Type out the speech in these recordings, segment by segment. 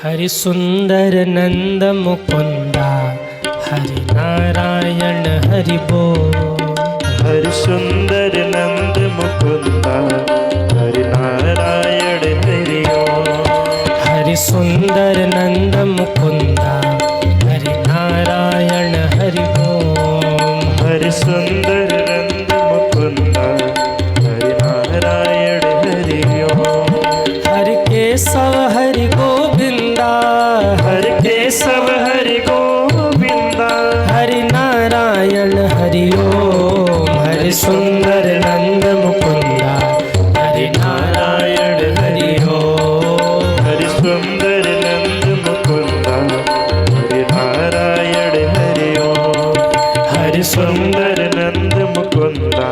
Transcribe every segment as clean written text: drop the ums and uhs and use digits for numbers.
हरि सुंदर नंद मुकुंदा हरि नारायण हरि बोल। हरि सुंदर नंद मुकुंदा हरि नारायण हरि ओम। हरि सुंदर नंद मुकुंदा हरि नारायण हरि ओम। हरि सुंदर नंद मुकुंदा हरि नारायण हरि ओम। हरि केशव हरि गोविंदा हरि केशव हरि गोविंदा हरि नारायण हरि ओम। हरि सुंदर नंद मुकुंदा हरि नारायण हरि ओम। हरि सुंदर नंद मुकुंदा हरि नारायण हरि ओम। हरि सुंदर नंद मुकुंदा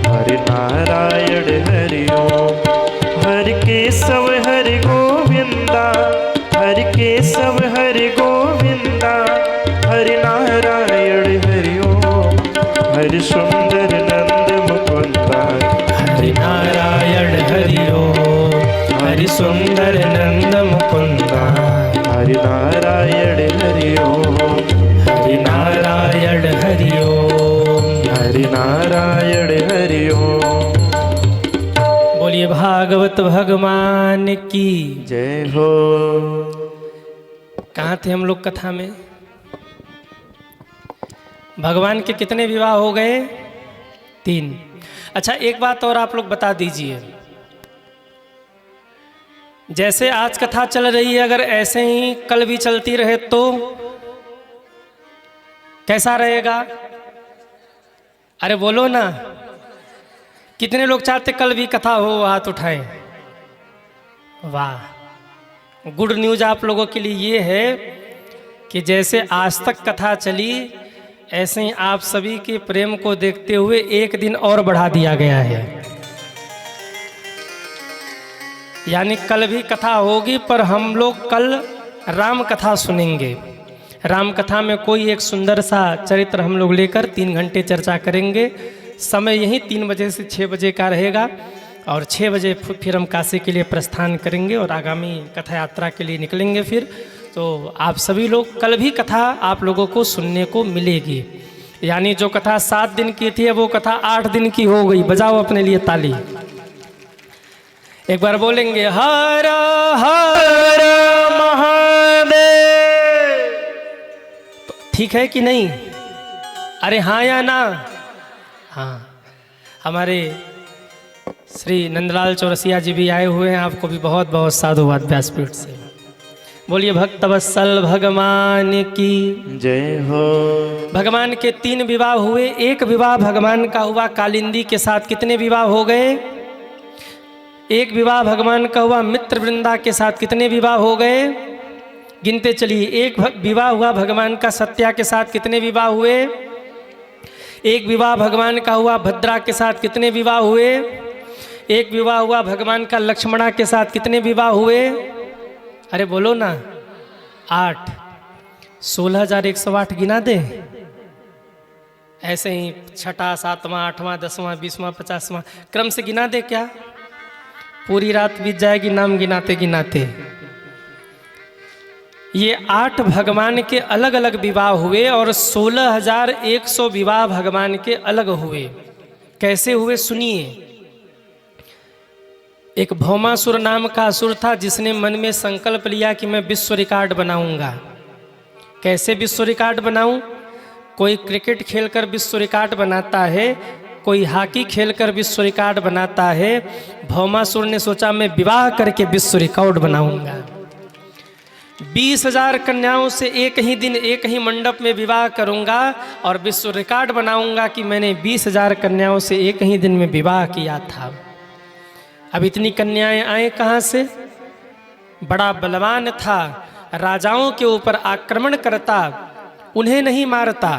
हरि नारायण हरि ओम। हरि केशव हरि गोविंदा हरि केशव हरि गोविंदा हरि नारायण हरि ओम। हरि सुंदर नंद मुकुंदा हरि नारायण हरि ओम। हरि सुंदर नंद मुकुंदा हरि नारायण हरि ओम। हरि नारायण हरि ओम। हरि नारायण हरि ओम। बोलिए भागवत भगवान की। जय हो। कहाँ थे हम लोग कथा में? भगवान के कितने विवाह हो गए? 3। अच्छा, एक बात और आप लोग बता दीजिए। जैसे आज कथा चल रही है, अगर ऐसे ही कल भी चलती रहे तो कैसा रहेगा? अरे बोलो ना। कितने लोग चाहते कल भी कथा हो? हाथ उठाएं। वाह, गुड न्यूज आप लोगों के लिए ये है कि जैसे आज तक कथा चली, ऐसे ही आप सभी के प्रेम को देखते हुए एक दिन और बढ़ा दिया गया है। यानी कल भी कथा होगी, पर हम लोग कल राम कथा सुनेंगे। राम कथा में कोई एक सुंदर सा चरित्र हम लोग लेकर 3 घंटे चर्चा करेंगे। समय यही 3 बजे से 6 बजे का रहेगा और 6 बजे फिर हम काशी के लिए प्रस्थान करेंगे और आगामी कथा यात्रा के लिए निकलेंगे। फिर तो आप सभी लोग कल भी कथा आप लोगों को सुनने को मिलेगी। यानी जो कथा 7 दिन की थी वो कथा 8 दिन की हो गई। बजाओ अपने लिए ताली। एक बार बोलेंगे हर हर महादेव। तो ठीक है कि नहीं? अरे हाँ या ना? हाँ। हमारे श्री नंदलाल चौरसिया जी भी आए हुए हैं। आपको भी बहुत बहुत साधुवाद व्यासपीठ से। बोलिए भक्तवत्सल भगवान की जय हो। भगवान के 3 विवाह हुए। एक विवाह भगवान का हुआ कालिंदी के साथ। कितने विवाह हो गए? एक विवाह भगवान का हुआ मित्र वृंदा के साथ। कितने विवाह हो गए? गिनते चलिए। एक विवाह हुआ भगवान का सत्या के साथ। कितने विवाह हुए? एक विवाह भगवान का हुआ भद्रा के साथ। कितने विवाह हुए? एक विवाह हुआ भगवान का लक्ष्मणा के साथ। कितने विवाह हुए? अरे बोलो ना। 8। 16,108 गिना दे। ऐसे ही 6वां 7वां 8वां 10वां 20वां 50वां क्रम से गिना दे। क्या पूरी रात बीत जाएगी नाम गिनाते गिनाते। ये 8 भगवान के अलग अलग विवाह हुए और 16,100 विवाह भगवान के अलग हुए। कैसे हुए सुनिए। एक भौमासुर नाम का असुर था, जिसने मन में संकल्प लिया कि मैं विश्व रिकॉर्ड बनाऊंगा। कैसे विश्व रिकॉर्ड बनाऊं? कोई क्रिकेट खेलकर विश्व रिकॉर्ड बनाता है, कोई हॉकी खेलकर विश्व रिकॉर्ड बनाता है। भौमासुर ने सोचा मैं विवाह करके विश्व रिकॉर्ड बनाऊंगा। 20,000 कन्याओं से एक ही दिन एक ही मंडप में विवाह करूंगा और विश्व रिकॉर्ड बनाऊंगा कि मैंने 20,000 कन्याओं से एक ही दिन में विवाह किया था। अब इतनी कन्याएं आए कहाँ से? बड़ा बलवान था, राजाओं के ऊपर आक्रमण करता, उन्हें नहीं मारता,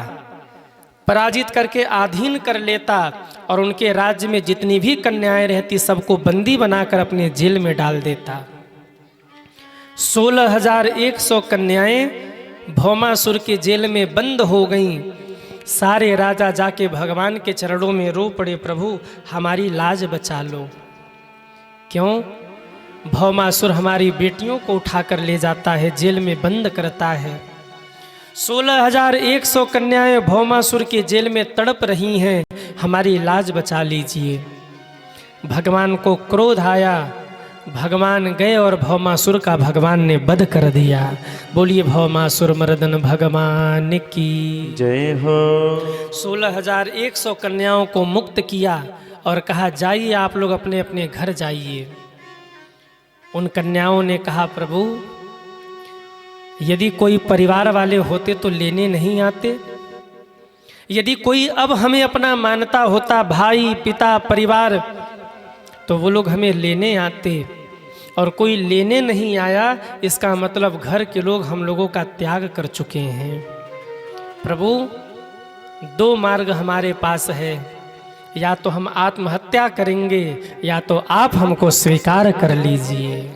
पराजित करके अधीन कर लेता और उनके राज्य में जितनी भी कन्याएं रहती सबको बंदी बनाकर अपने जेल में डाल देता। 16,100 कन्याएं भौमासुर के जेल में बंद हो गईं। सारे राजा जाके भगवान के चरणों में रो पड़े, प्रभु हमारी लाज बचा लो। क्यों? भौमासुर हमारी बेटियों को उठाकर ले जाता है, जेल में बंद करता है। 16,100 कन्याएं भौमासुर के जेल में तड़प रही हैं, हमारी लाज बचा लीजिए। भगवान को क्रोध आया, भगवान गए और भौमासुर का भगवान ने वध कर दिया। बोलिए भौमासुर मर्दन भगवान की जय हो। 16,100 कन्याओं को मुक्त किया और कहा जाइए आप लोग अपने अपने घर जाइए। उन कन्याओं ने कहा प्रभु यदि कोई परिवार वाले होते तो लेने नहीं आते, यदि कोई अब हमें अपना मानता होता भाई पिता परिवार तो वो लोग हमें लेने आते, और कोई लेने नहीं आया इसका मतलब घर के लोग हम लोगों का त्याग कर चुके हैं। प्रभु 2 मार्ग हमारे पास है, या तो हम आत्महत्या करेंगे या तो आप हमको स्वीकार कर लीजिए।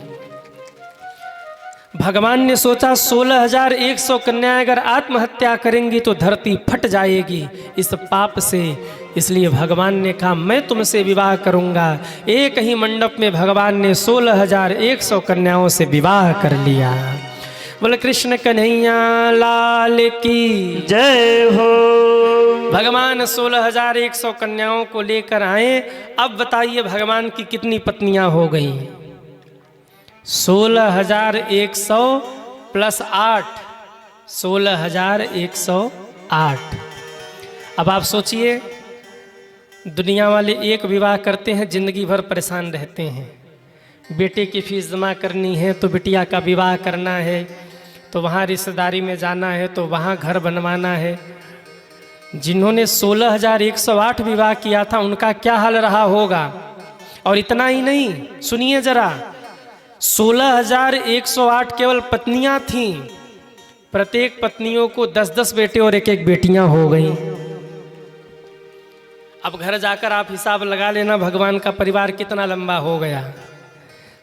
भगवान ने सोचा 16,100 कन्याएं अगर आत्महत्या करेंगी तो धरती फट जाएगी इस पाप से, इसलिए भगवान ने कहा मैं तुमसे विवाह करूंगा। एक ही मंडप में भगवान ने 16,100 कन्याओं से विवाह कर लिया। बोले कृष्ण कन्हैया लाल की जय हो। भगवान 16,100 कन्याओं को लेकर आए। अब बताइए भगवान की कितनी पत्नियां हो गई? 16,100 प्लस 8, 16,108। अब आप सोचिए दुनिया वाले एक विवाह करते हैं, जिंदगी भर परेशान रहते हैं। बेटे की फीस जमा करनी है तो बिटिया का विवाह करना है, तो वहाँ रिश्तेदारी में जाना है, तो वहाँ घर बनवाना है। जिन्होंने 16,108 विवाह किया था उनका क्या हाल रहा होगा। और इतना ही नहीं, सुनिए जरा, 16,108 केवल पत्नियां थीं, प्रत्येक पत्नियों को 10-10 बेटे और 1-1 बेटियां हो गईं। अब घर जाकर आप हिसाब लगा लेना भगवान का परिवार कितना लंबा हो गया।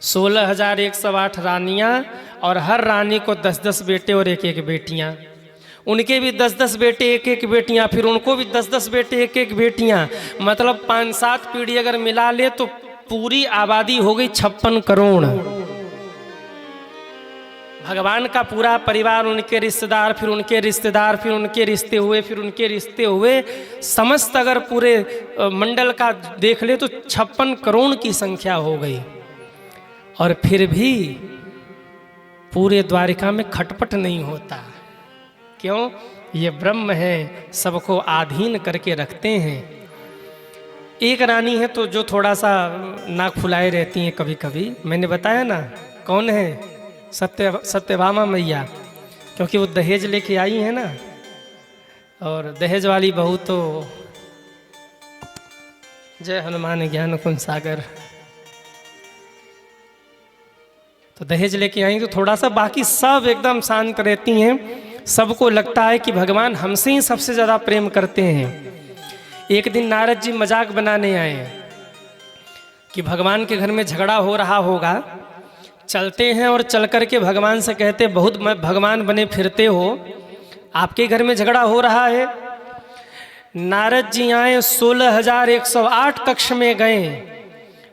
16,108 रानियां और हर रानी को 10-10 बेटे और 1-1 बेटियां, उनके भी 10-10 बेटे 1-1 बेटियां, फिर उनको भी 10-10 बेटे 1-1 बेटियां, मतलब 5-7 पीढ़ी अगर मिला ले तो पूरी आबादी हो गई 56 करोड़। भगवान का पूरा परिवार, उनके रिश्तेदार, फिर उनके रिश्तेदार, फिर उनके रिश्ते हुए, फिर उनके रिश्ते हुए, समस्त अगर पूरे मंडल का देख ले तो 56 करोड़ की संख्या हो गई। और फिर भी पूरे द्वारिका में खटपट नहीं होता। क्यों? ये ब्रह्म है, सबको आधीन करके रखते हैं। एक रानी है तो जो थोड़ा सा नाक फुलाए रहती हैं कभी कभी, मैंने बताया ना कौन है, सत्यभामा मैया, क्योंकि वो दहेज लेके आई है ना, और दहेज वाली बहू तो जय हनुमान ज्ञान कुंज सागर, तो दहेज लेके आई तो थोड़ा सा, बाकी सब एकदम शांत रहती हैं। सबको लगता है कि भगवान हमसे ही सबसे ज़्यादा प्रेम करते हैं। एक दिन नारद जी मजाक बनाने आए कि भगवान के घर में झगड़ा हो रहा होगा, चलते हैं और चल कर के भगवान से कहते बहुत भगवान बने फिरते हो, आपके घर में झगड़ा हो रहा है। नारद जी आए, 16,108 कक्ष में गए,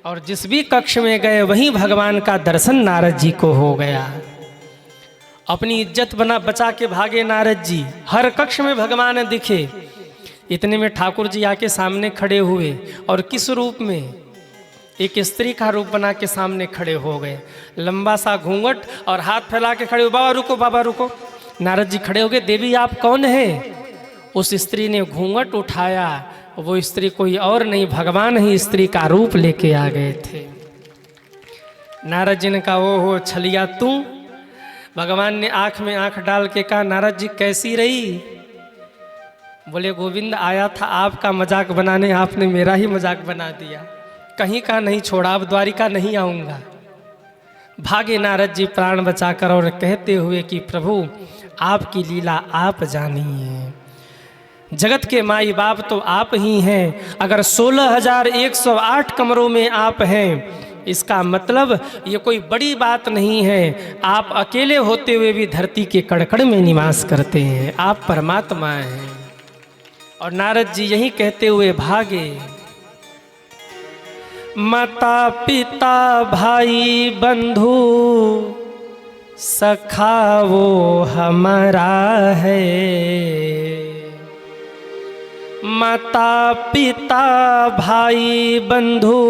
और जिस भी कक्ष में गए वहीं भगवान का दर्शन नारद जी को हो गया। अपनी इज्जत बचा के भागे नारद जी, हर कक्ष में भगवान दिखे। इतने में ठाकुर जी आके सामने खड़े हुए, और किस रूप में? एक स्त्री का रूप बना के सामने खड़े हो गए, लंबा सा घूंघट और हाथ फैला के खड़े हो। बाबा रुको, बाबा रुको। नारद जी खड़े हो गए, देवी आप कौन है? उस स्त्री ने घूंघट उठाया, वो स्त्री कोई और नहीं भगवान ही स्त्री का रूप लेके आ गए थे। नारद जी ने कहा ओ हो छलिया तू। भगवान ने आंख में आंख डाल के कहा नारद जी कैसी रही? बोले गोविंद आया था आपका मजाक बनाने, आपने मेरा ही मजाक बना दिया, कहीं का नहीं छोड़ा, अब द्वारिका नहीं आऊँगा। भागे नारद जी प्राण बचाकर, और कहते हुए कि प्रभु आपकी लीला आप जानिए, जगत के माई बाप तो आप ही हैं। अगर 16,108 कमरों में आप हैं, इसका मतलब ये कोई बड़ी बात नहीं है। आप अकेले होते हुए भी धरती के कड़कड़ में निवास करते हैं, आप परमात्मा हैं। और नारद जी यही कहते हुए भागे। माता पिता भाई बंधु सखा वो हमारा है। माता पिता भाई बंधु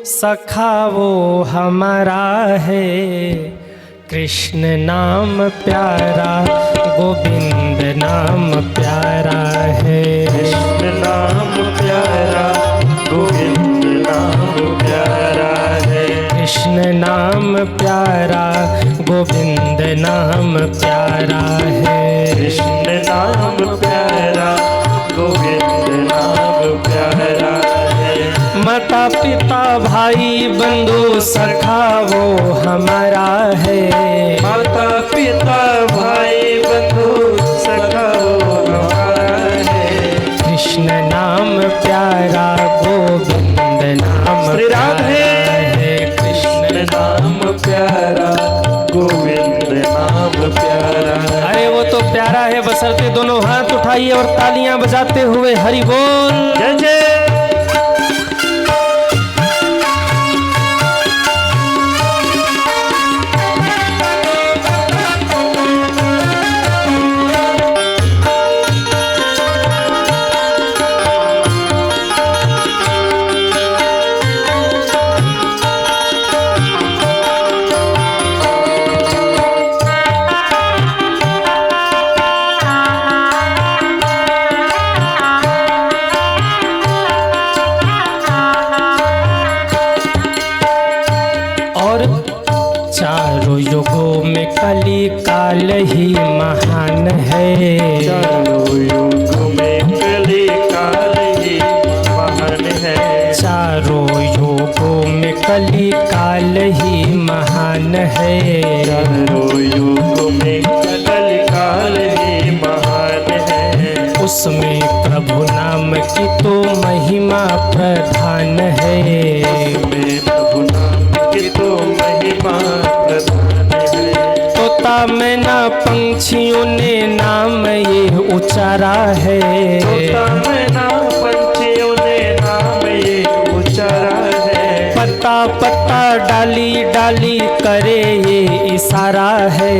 सखा वो हमारा है। कृष्ण नाम प्यारा गोविंद नाम प्यारा है। कृष्ण नाम प्यारा गोविंद नाम प्यारा है। कृष्ण नाम प्यारा गोविंद नाम प्यारा है। कृष्ण नाम प्यारा गोविंद नाम प्यारा है। माता पिता भाई बंधु सखा वो हमारा है। माता पिता भाई बंधु सखा वो हमारा है। कृष्ण नाम प्यारा गोविंद नाम श्री राधे। है। कृष्ण नाम प्यारा गोविंद नाम प्यारा। अरे वो तो प्यारा है, बशर्ते दोनों हाथ उठाइए और तालियां बजाते हुए हरि बोल। जय जय। चारों युगों में कली काल ही महान है। चारों युग में कली काल ही महान है। चारों युगों में कली काल ही महान है। चारों युग में कली काल ही महान है। उसमें प्रभु नाम की तो महिमा प्रधान है। उसमें प्रभु नाम की तो महिमा प्रधान है। तोता मैना पंछियों ने नाम ये उचारा है। तोता मैना पंछियों ने नाम ये उचारा है। पत्ता पत्ता डाली डाली करे ये इशारा है।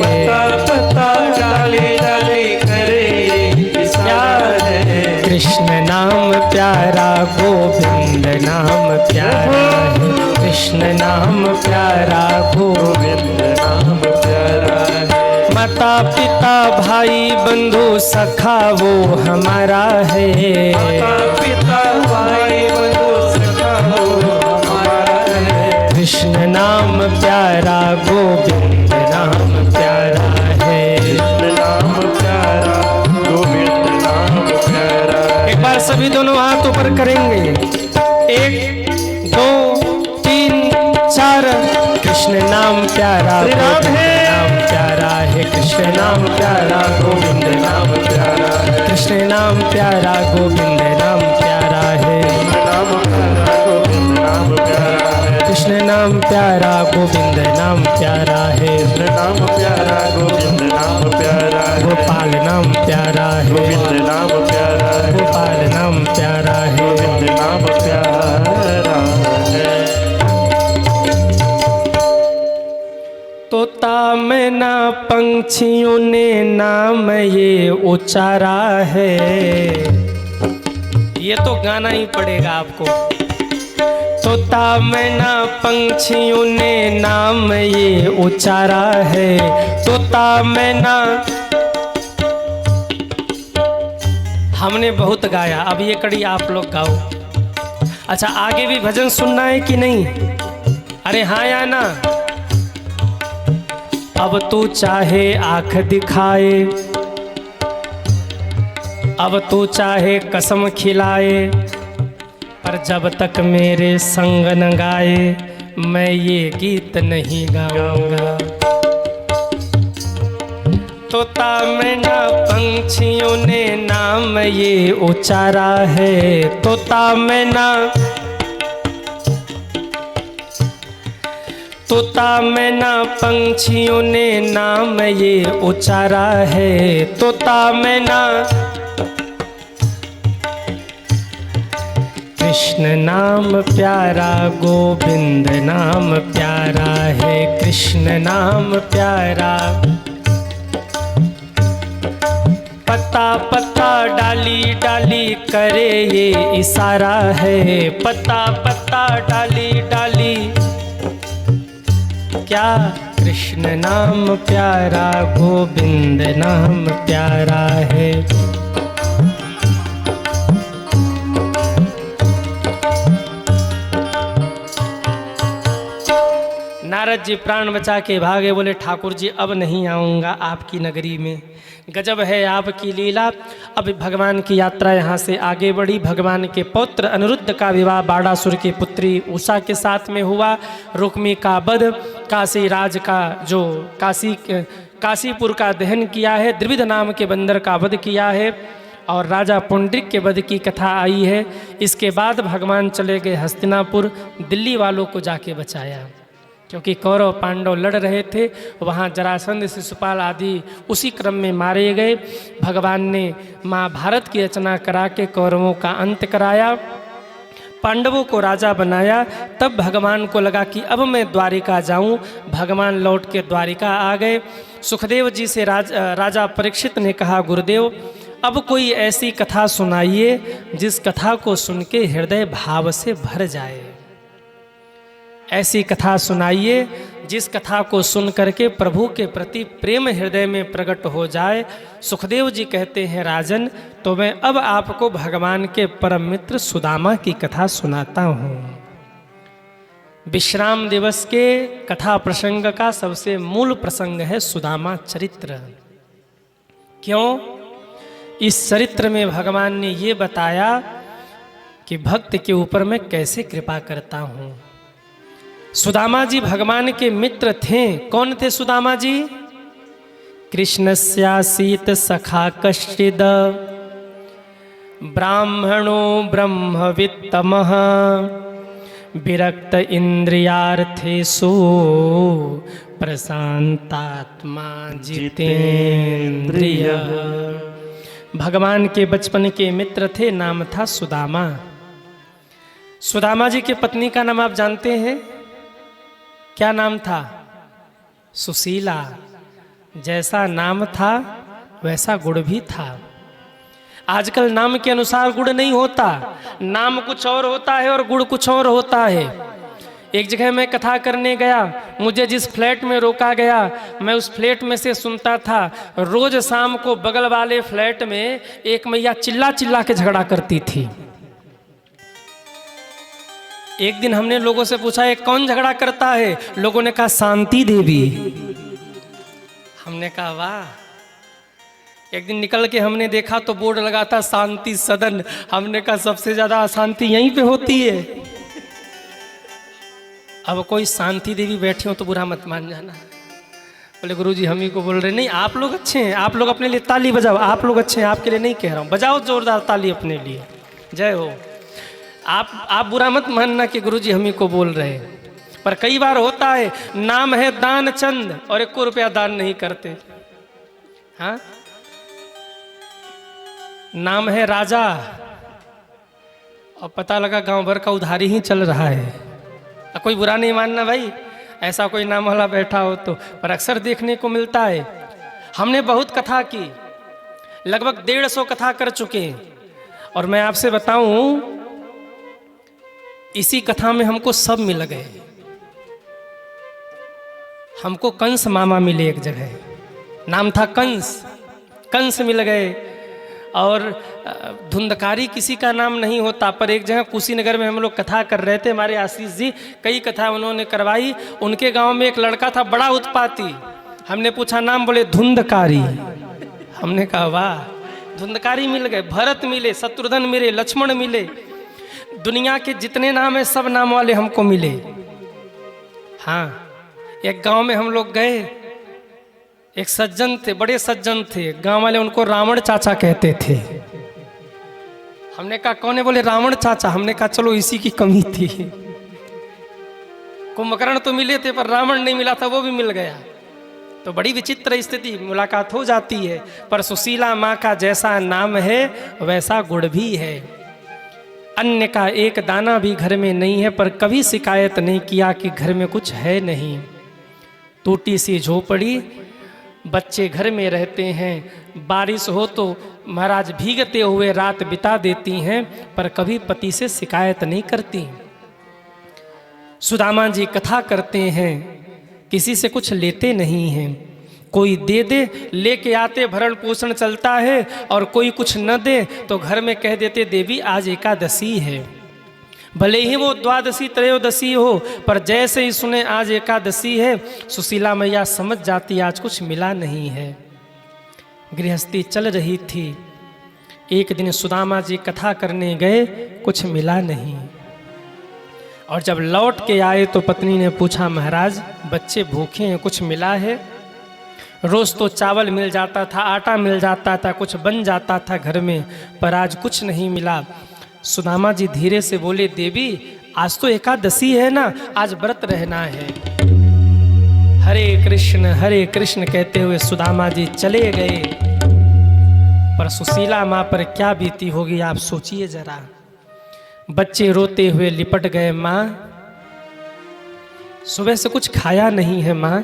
पत्ता पत्ता डाली डाली करे ये इशारा है। कृष्ण नाम प्यारा गोविंद नाम प्यारा है। कृष्ण नाम प्यारा गोविंद नाम प्यारा है। माता पिता भाई बंधु सखा वो हमारा है। माता पिता भाई बंधु सखा वो हमारा है। कृष्ण नाम प्यारा गोविंद नाम प्यारा है। कृष्ण नाम प्यारा गोविंद नाम प्यारा है। एक बार सभी दोनों हाथ ऊपर करेंगे। 1 2 3 4। कृष्ण नाम प्यारा श्री राधे। गोविंद नाम प्यारा है। कृष्ण नाम प्यारा गोविंद नाम प्यारा है। कृष्ण नाम प्यारा गोविंद नाम प्यारा है। नाम प्यारा गोविंद नाम प्यारा है। कृष्ण नाम प्यारा गोविंद नाम प्यारा है। कृष्ण नाम प्यारा गोविंद नाम प्यारा है। गोपाल नाम प्यारा है। गोविंद नाम प्यारा है। गोपाल नाम प्यारा है। गोविंद नाम प्यारा है। तोता मैना पंछियों ने नाम ये उचारा है। ये तो गाना ही पड़ेगा आपको। तोता मैना पंछियों ने नाम ये उचारा है। तोता मैना हमने बहुत गाया, अब ये कड़ी आप लोग गाओ। अच्छा, आगे भी भजन सुनना है कि नहीं? अरे हाँ या ना? अब तू चाहे आँख दिखाए, अब तू चाहे कसम खिलाए, पर जब तक मेरे संग न गाए मैं ये गीत नहीं गाऊंगा। तोता मैना पंछियों ने नाम ये उचारा है। तोता मैना तोता मैना पंछियों ने नाम ये उचारा है। तोता मैना कृष्ण नाम प्यारा, गोविंद नाम प्यारा है, कृष्ण नाम प्यारा। पत्ता पत्ता डाली डाली करे ये इशारा है, पत्ता पत्ता डाली डाली क्या, कृष्ण नाम प्यारा, गोविंद नाम प्यारा है। नारद जी प्राण बचा के भागे, बोले ठाकुर जी अब नहीं आऊँगा आपकी नगरी में, गजब है आपकी लीला। अब भगवान की यात्रा यहाँ से आगे बढ़ी। भगवान के पौत्र अनिरुद्ध का विवाह बाड़ासुर की पुत्री उषा के साथ में हुआ। रुक्मी का वध, काशी राज का जो काशीपुर का दहन किया है, द्विविध नाम के बंदर का वध किया है, और राजा पुंडरिक के वध की कथा आई है। इसके बाद भगवान चले गए हस्तिनापुर, दिल्ली वालों को जाके बचाया, क्योंकि कौरव पांडव लड़ रहे थे। वहाँ जरासंध शिशुपाल आदि उसी क्रम में मारे गए। भगवान ने महाभारत की रचना करा के कौरवों का अंत कराया, पांडवों को राजा बनाया। तब भगवान को लगा कि अब मैं द्वारिका जाऊं। भगवान लौट के द्वारिका आ गए। सुखदेव जी से राजा परीक्षित ने कहा, गुरुदेव अब कोई ऐसी कथा सुनाइए जिस कथा को सुन के हृदय भाव से भर जाए। ऐसी कथा सुनाइए जिस कथा को सुन करके प्रभु के प्रति प्रेम हृदय में प्रकट हो जाए। सुखदेव जी कहते हैं, राजन तो मैं अब आपको भगवान के परम मित्र सुदामा की कथा सुनाता हूँ। विश्राम दिवस के कथा प्रसंग का सबसे मूल प्रसंग है सुदामा चरित्र। क्यों? इस चरित्र में भगवान ने ये बताया कि भक्त के ऊपर मैं कैसे कृपा करता हूँ। सुदामा जी भगवान के मित्र थे। कौन थे सुदामा जी? कृष्णस्यासीत सखा कश्चिद ब्राह्मणो ब्रह्मवित्तमः विरक्त इंद्रियार्थेषु प्रशांतात्मा जितेंद्रिय। भगवान के बचपन के मित्र थे, नाम था सुदामा। सुदामा जी की पत्नी का नाम आप जानते हैं? क्या नाम था? सुशीला। जैसा नाम था वैसा गुण भी था। आजकल नाम के अनुसार गुण नहीं होता, नाम कुछ और होता है और गुण कुछ और होता है। एक जगह मैं कथा करने गया, मुझे जिस फ्लैट में रोका गया, मैं उस फ्लैट में से सुनता था रोज शाम को बगल वाले फ्लैट में एक मैया चिल्ला चिल्ला के झगड़ा करती थी। एक दिन हमने लोगों से पूछा, ये कौन झगड़ा करता है? लोगों ने कहा शांति देवी। हमने कहा वाह। एक दिन निकल के हमने देखा तो बोर्ड लगा था शांति सदन। हमने कहा सबसे ज्यादा अशांति यहीं पे होती है। अब कोई शांति देवी बैठे हो तो बुरा मत मान जाना। बोले गुरुजी हम ही को बोल रहे। नहीं, आप लोग अच्छे हैं, आप लोग अपने लिए ताली बजाओ। आप लोग अच्छे हैं, आपके लिए नहीं कह रहा हूँ, बजाओ जोरदार ताली अपने लिए। जय हो। आप बुरा मत मानना कि गुरुजी हम ही को बोल रहे हैं। पर कई बार होता है, नाम है दान चंद और 1 रुपया दान नहीं करते। हाँ, नाम है राजा और पता लगा गांव भर का उधारी ही चल रहा है। कोई बुरा नहीं मानना भाई, ऐसा कोई नाम वाला बैठा हो तो, पर अक्सर देखने को मिलता है। हमने बहुत कथा की, लगभग 150 कथा कर चुके हैं। और मैं आपसे बताऊं, इसी कथा में हमको सब मिल गए। हमको कंस मामा मिले एक जगह, नाम था कंस। कंस मिल गए। और धुंधकारी किसी का नाम नहीं होता, पर एक जगह कुशीनगर में हम लोग कथा कर रहे थे, हमारे आशीष जी कई कथा उन्होंने करवाई। उनके गांव में एक लड़का था बड़ा उत्पाती। हमने पूछा नाम, बोले धुंधकारी। हमने कहा वाह, धुंधकारी मिल गए। भरत मिले, शत्रुघ्न मिले, लक्ष्मण मिले, दुनिया के जितने नाम है सब नाम वाले हमको मिले। हाँ, एक गांव में हम लोग गए, एक सज्जन थे, बड़े सज्जन थे, गांव वाले उनको रावण चाचा कहते थे। हमने कहा कौन है? बोले रावण चाचा। हमने कहा चलो इसी की कमी थी। कुंभकर्ण तो मिले थे पर रावण नहीं मिला था, वो भी मिल गया। तो बड़ी विचित्र स्थिति, मुलाकात हो जाती है। पर सुशीला माँ का जैसा नाम है वैसा गुण भी है। अन्न का एक दाना भी घर में नहीं है, पर कभी शिकायत नहीं किया कि घर में कुछ है नहीं। टूटी सी झोपड़ी, बच्चे घर में रहते हैं, बारिश हो तो महाराज भीगते हुए रात बिता देती हैं, पर कभी पति से शिकायत नहीं करती। सुदामा जी कथा करते हैं, किसी से कुछ लेते नहीं हैं, कोई दे दे लेके आते, भरण पोषण चलता है, और कोई कुछ न दे तो घर में कह देते देवी आज एकादशी है। भले ही वो द्वादशी त्रयोदशी हो, पर जैसे ही सुने आज एकादशी है, सुशीला मैया समझ जाती आज कुछ मिला नहीं है। गृहस्थी चल रही थी। एक दिन सुदामा जी कथा करने गए, कुछ मिला नहीं, और जब लौट के आए तो पत्नी ने पूछा महाराज बच्चे भूखे हैं, कुछ मिला है? रोज तो चावल मिल जाता था, आटा मिल जाता था, कुछ बन जाता था घर में, पर आज कुछ नहीं मिला। सुदामा जी धीरे से बोले देवी आज तो एकादशी है ना, आज व्रत रहना है। हरे कृष्ण कहते हुए सुदामा जी चले गए, पर सुशीला माँ पर क्या बीती होगी आप सोचिए जरा। बच्चे रोते हुए लिपट गए, माँ सुबह से कुछ खाया नहीं है माँ,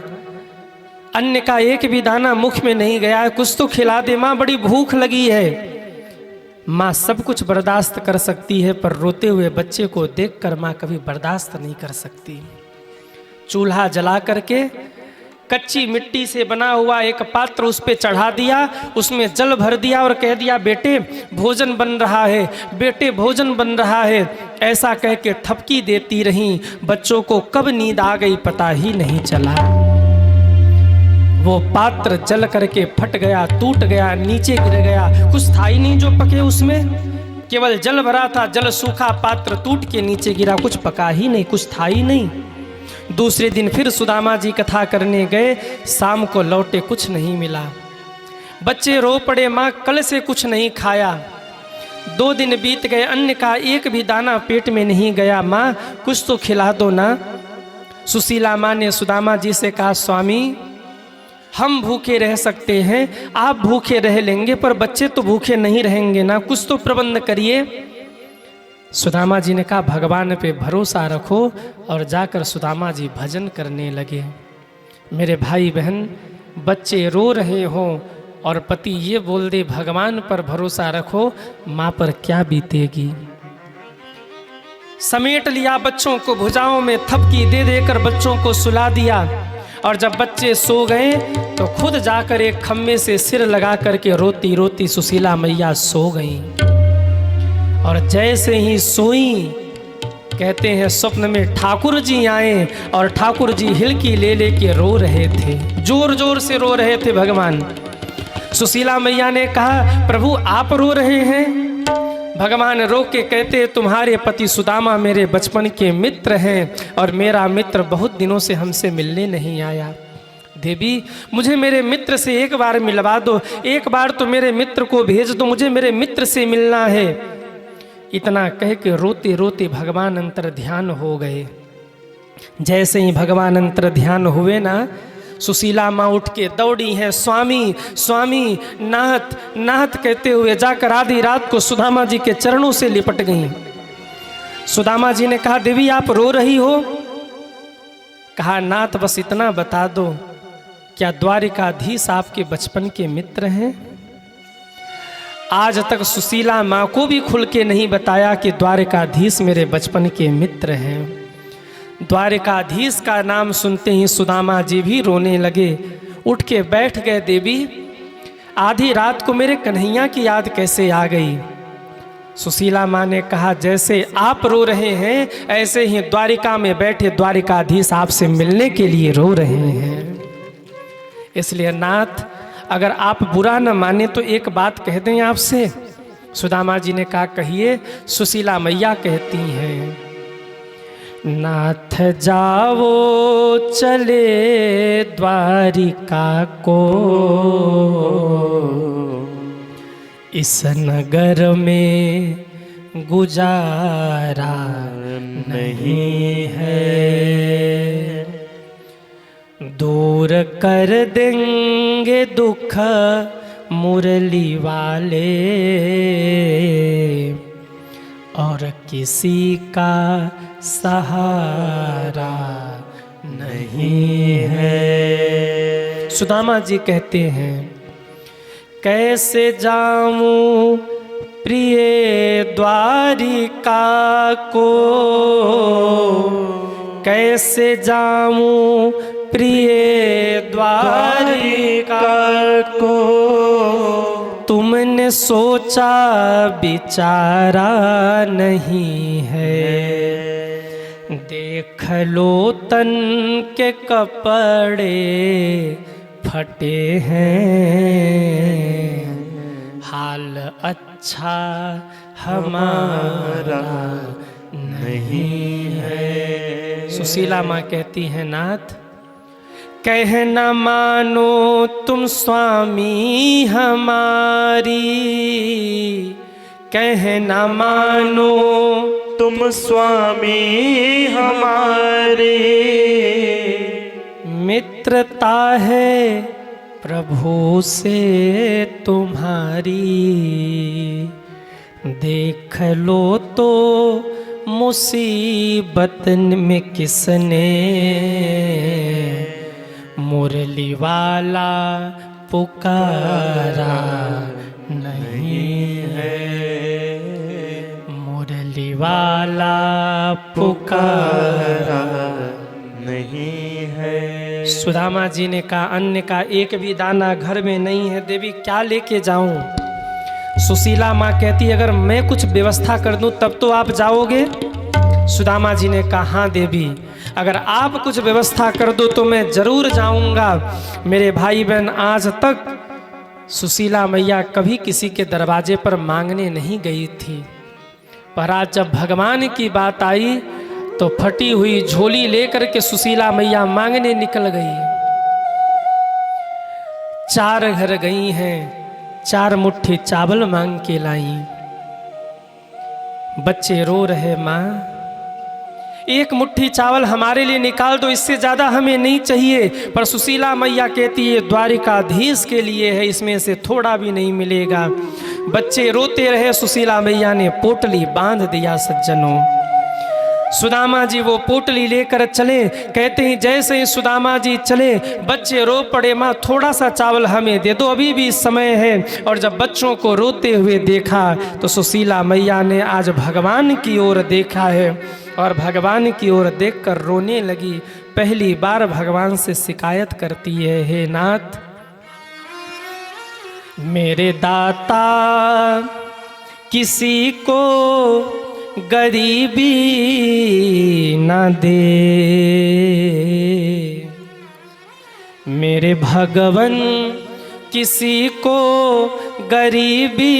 अन्न का एक भी दाना मुख में नहीं गया है, कुछ तो खिला दे माँ, बड़ी भूख लगी है। माँ सब कुछ बर्दाश्त कर सकती है, पर रोते हुए बच्चे को देखकर माँ कभी बर्दाश्त नहीं कर सकती। चूल्हा जला करके कच्ची मिट्टी से बना हुआ एक पात्र उस पे चढ़ा दिया, उसमें जल भर दिया और कह दिया बेटे भोजन बन रहा है, बेटे भोजन बन रहा है। ऐसा कह के ठपकी देती रही। बच्चों को कब नींद आ गई पता ही नहीं चला। वो पात्र जल करके फट गया, टूट गया, नीचे गिर गया, कुछ था ही नहीं जो पके उसमें, केवल जल भरा था, जल सूखा, पात्र टूट के नीचे गिरा, कुछ पका ही नहीं, कुछ था ही नहीं। दूसरे दिन फिर सुदामा जी कथा करने गए, शाम को लौटे, कुछ नहीं मिला। बच्चे रो पड़े, माँ कल से कुछ नहीं खाया। 2 दिन बीत गए, अन्न का एक भी दाना पेट में नहीं गया, माँ कुछ तो खिला दो ना। सुशीला माँ ने सुदामा जी से कहा स्वामी हम भूखे रह सकते हैं, आप भूखे रह लेंगे, पर बच्चे तो भूखे नहीं रहेंगे ना, कुछ तो प्रबंध करिए। सुदामा जी ने कहा भगवान पे भरोसा रखो, और जाकर सुदामा जी भजन करने लगे। मेरे भाई बहन, बच्चे रो रहे हों और पति ये बोल दे भगवान पर भरोसा रखो, माँ पर क्या बीतेगी। समेट लिया बच्चों को, भुजाओं में थपकी दे देकर बच्चों को सुला दिया, और जब बच्चे सो गए तो खुद जाकर एक खम्भे से सिर लगा करके रोती रोती सुशीला मैया सो गईं। और जैसे ही सोई, कहते हैं स्वप्न में ठाकुर जी आए, और ठाकुर जी हिलकी ले लेके रो रहे थे, जोर जोर से रो रहे थे भगवान। सुशीला मैया ने कहा प्रभु आप रो रहे हैं? भगवान रो के कहते तुम्हारे पति सुदामा मेरे बचपन के मित्र हैं, और मेरा मित्र बहुत दिनों से हमसे मिलने नहीं आया। देवी मुझे मेरे मित्र से एक बार मिलवा दो, एक बार तो मेरे मित्र को भेज दो, मुझे मेरे मित्र से मिलना है। इतना कह के रोते रोते भगवान अंतर ध्यान हो गए। जैसे ही भगवान अंतर ध्यान हुए ना, सुशीला माँ उठ के दौड़ी है, स्वामी स्वामी नाथ नाथ कहते हुए जाकर आधी रात को सुदामा जी के चरणों से लिपट गईं। सुदामा जी ने कहा देवी आप रो रही हो? कहा नाथ बस इतना बता दो, क्या द्वारिकाधीश आपके बचपन के मित्र हैं? आज तक सुशीला माँ को भी खुल के नहीं बताया कि द्वारिकाधीश मेरे बचपन के मित्र हैं। द्वारिकाधीश का नाम सुनते ही सुदामा जी भी रोने लगे, उठ के बैठ गए। देवी आधी रात को मेरे कन्हैया की याद कैसे आ गई? सुशीला माँ ने कहा जैसे आप रो रहे हैं, ऐसे ही द्वारिका में बैठे द्वारिकाधीश आपसे मिलने के लिए रो रहे हैं। इसलिए नाथ अगर आप बुरा न माने तो एक बात कह दें आपसे। सुदामा जी ने कहा कहिए। सुशीला मैया कहती हैं नाथ जाओ चले द्वारिका को, इस नगर में गुजारा नहीं है, दूर कर देंगे दुख मुरली वाले, और किसी का सहारा नहीं है। सुदामा जी कहते हैं, कैसे जाऊं प्रिय द्वारिका को, कैसे जाऊं प्रिय द्वारिका को, तुमने सोचा बिचारा नहीं है। देख लो तन के कपड़े फटे हैं, हाल अच्छा हमारा नहीं है। सुशीला माँ कहती है, नाथ कहना मानो तुम स्वामी हमारी, कहना मानो तुम स्वामी हमारे। मित्रता है प्रभु से तुम्हारी, देख लो तो मुसीबत में किसने मुरली वाला पुकारा नहीं है, मुरली वाला पुकारा नहीं है। सुदामा जी ने कहा, अन्न का एक भी दाना घर में नहीं है देवी, क्या लेके जाऊं? सुशीला माँ कहती, अगर मैं कुछ व्यवस्था कर दूं तब तो आप जाओगे? सुदामा जी ने कहा, हाँ देवी, अगर आप कुछ व्यवस्था कर दो तो मैं जरूर जाऊंगा। मेरे भाई बहन, आज तक सुशीला मैया कभी किसी के दरवाजे पर मांगने नहीं गई थी, पर आज जब भगवान की बात आई तो फटी हुई झोली लेकर के सुशीला मैया मांगने निकल गई। 4 घर गई हैं, 4 मुट्ठी चावल मांग के लाई। बच्चे रो रहे, माँ 1 मुट्ठी चावल हमारे लिए निकाल दो, इससे ज़्यादा हमें नहीं चाहिए। पर सुशीला मैया कहती है, द्वारिकाधीश के लिए है, इसमें से थोड़ा भी नहीं मिलेगा। बच्चे रोते रहे, सुशीला मैया ने पोटली बांध दिया। सज्जनों, सुदामा जी वो पोटली लेकर चले। कहते हैं, जैसे ही सुदामा जी चले, बच्चे रो पड़े, माँ थोड़ा सा चावल हमें दे दो, अभी भी समय है। और जब बच्चों को रोते हुए देखा तो सुशीला मैया ने आज भगवान की ओर देखा है, और भगवान की ओर देखकर रोने लगी। पहली बार भगवान से शिकायत करती है, हे नाथ, मेरे दाता किसी को गरीबी न दे, मेरे भगवन किसी को गरीबी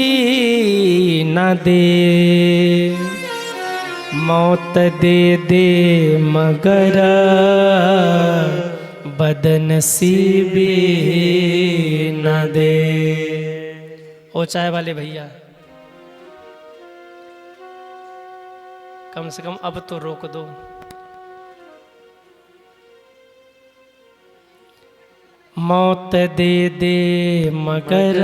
न दे। मौत दे दे मगर बदनसीबी न दे। ओ चाय वाले भैया, कम से कम अब तो रोक दो। मौत दे दे मगर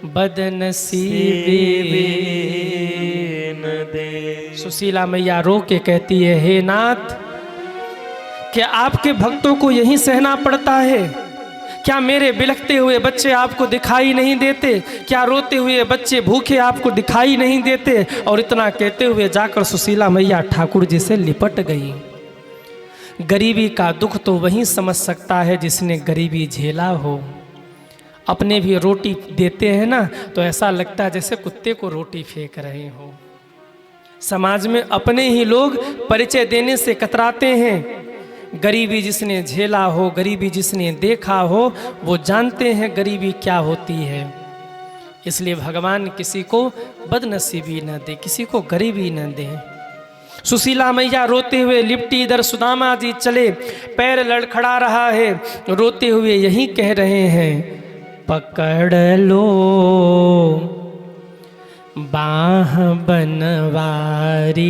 बदनसीबी न दे। सुशीला मैया रो के कहती है, हे नाथ, क्या आपके भक्तों को यही सहना पड़ता है? क्या मेरे बिलखते हुए बच्चे आपको दिखाई नहीं देते? क्या रोते हुए बच्चे भूखे आपको दिखाई नहीं देते? और इतना कहते हुए जाकर सुशीला मैया ठाकुर जी से लिपट गई। गरीबी का दुख तो वही समझ सकता है जिसने गरीबी झेला हो। अपने भी रोटी देते हैं ना, तो ऐसा लगता है जैसे कुत्ते को रोटी फेंक रहे हो। समाज में अपने ही लोग परिचय देने से कतराते हैं। गरीबी जिसने झेला हो, गरीबी जिसने देखा हो, वो जानते हैं गरीबी क्या होती है। इसलिए भगवान किसी को बदनसीबी न दे, किसी को गरीबी न दे। सुशीला मैया रोते हुए लिपटी, इधर सुदामा जी चले, पैर लड़खड़ा रहा है, रोते हुए यही कह रहे हैं, पकड़ लो बाह बनवारी,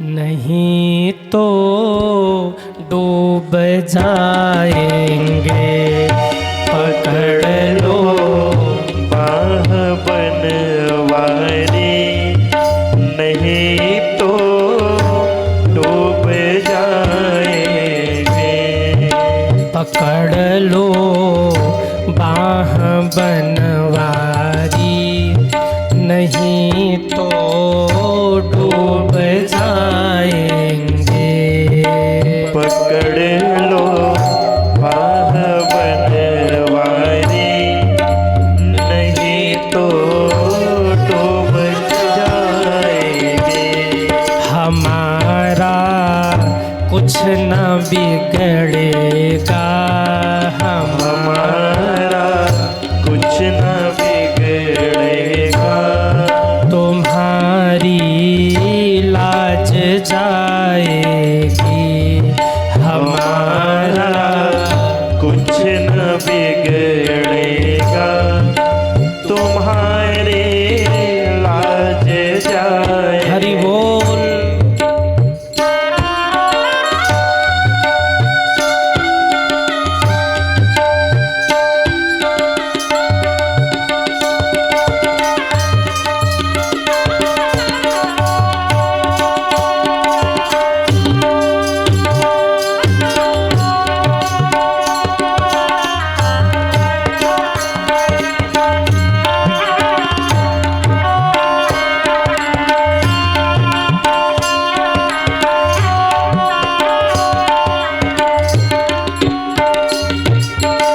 नहीं तो डूब जाएंगे। पकड़ लो बाह बनवारी, पकड़ लो बाह बनवारी, नहीं तो डूब जाएंगे। पकड़ लो बाह बनवारी, नहीं तो डूब जाएंगे। हमारा कुछ न बिगड़ेगा, हमारा कुछ न बिगड़ेगा। तुम्हारी लाज जाएगी, हमारा कुछ न बिगड़ेगा। तुम्हारी लाज जाए। हरि बोल।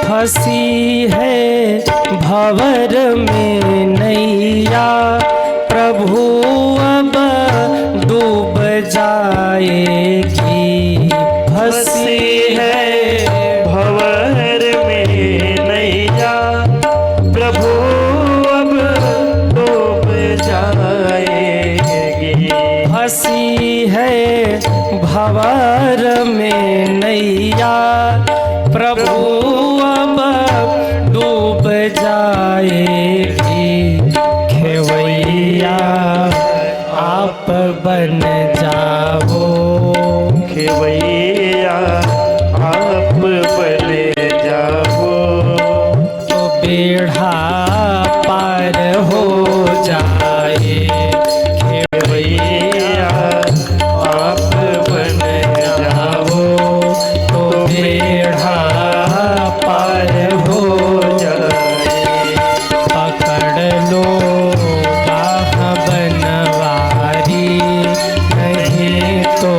फंसी है भंवर में नैया, प्रभु अब डूब जाएगी। फंसी है भंवर में नैया, प्रभु अब डूब जाएगी। फंसी है भंवर में नैया, प्रभु अब डूब जाएगी। खेवैया आप बन जाओ, खेवैया आप बन जाओ, तो बेड़ा पार हो जाए। खेवैया आप बन जाओ, तो बेड़ा पार हो जाए। पकड़ लो बाह बनवारी, नहीं तो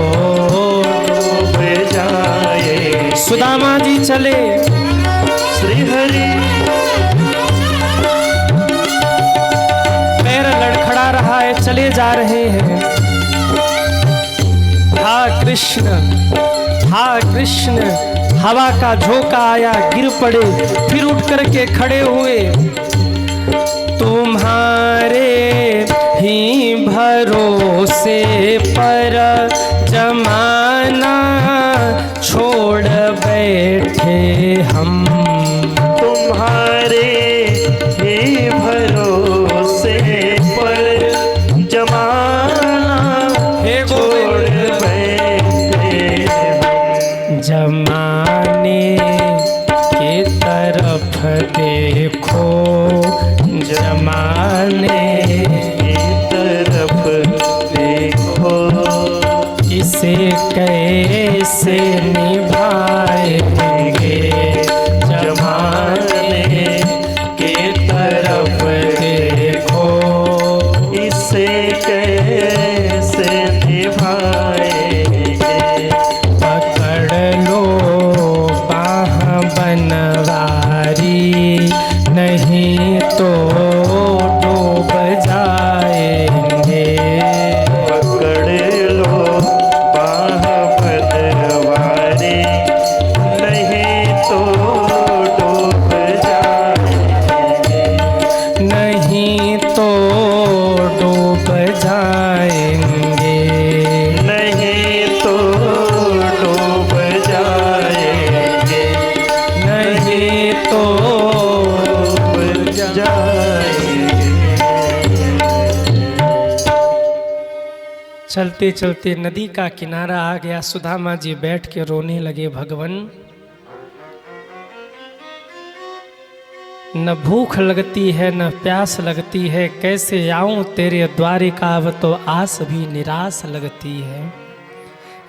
डूब जाए। सुदामा जी चले, श्री हरि पैर लड़खड़ा रहा है, चले जा रहे हैं। हा कृष्ण, हा कृष्ण। हवा का झोंका आया, गिर पड़े, फिर उठ करके खड़े हुए। तुम्हारे ही भरोसे पर जमाना छोड़ बैठे हम, तुम्हारे ही भरोसे पर जमाना हे छोड़ बैठे हम। जमाने के तरफ देखो, जमाने की तरफ देखो, इसे कैसे निभाएंगे। जमाने के तरफ देखो, इसे कैसे निभाएंगे। पकड़ लो बाह बनवारी, नहीं तो डूब जाएंगे। पकड़ लो बाह बनवारी, नहीं तो डूब जाएंगे। नहीं तो डूब जाएंगे। नहीं तो डूब जाएंगे। नहीं तो डूब जाएंगे। चलते चलते नदी का किनारा आ गया। सुदामा जी बैठ के रोने लगे, भगवन न भूख लगती है न प्यास लगती है, कैसे आऊं तेरे द्वारिका, अब तो आस भी निराश लगती है।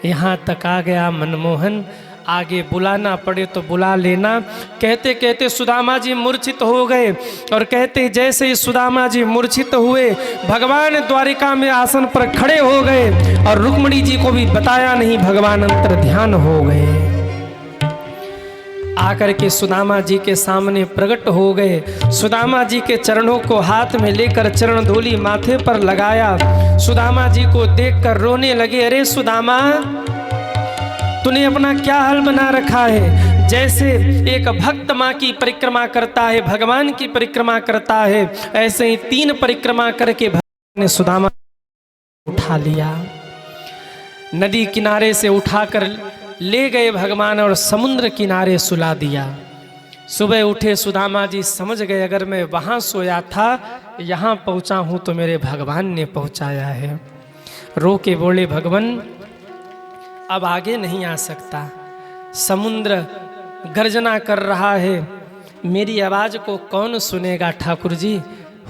यहाँ तक आ गया मनमोहन, आगे बुलाना पड़े तो बुला लेना। कहते कहते सुदामा जी मूर्छित हो गए और कहते जैसे ही सुदामा जी मूर्छित हुए भगवान द्वारिका में आसन पर खड़े हो गए और रुक्मिणी जी को भी बताया नहीं, भगवान अंतर ध्यान हो गए। आकर के सुदामा जी के सामने प्रकट हो गए। सुदामा जी के चरणों को हाथ में लेकर चरण धूली माथे पर लगाया। सुदामा जी को देखकर रोने लगे। अरे सुदामा, तूने अपना क्या हाल बना रखा है? जैसे एक भक्त माँ की परिक्रमा करता है, भगवान की परिक्रमा करता है, ऐसे ही 3 परिक्रमा करके भगवान ने सुदामा उठा लिया। नदी किनारे से उठाकर ले गए भगवान और समुद्र किनारे सुला दिया। सुबह उठे सुदामा जी समझ गए, अगर मैं वहाँ सोया था, यहाँ पहुँचा हूँ तो मेरे भगवान ने पहुँचाया है। रो के बोले, भगवान अब आगे नहीं आ सकता, समुद्र गर्जना कर रहा है, मेरी आवाज़ को कौन सुनेगा? ठाकुर जी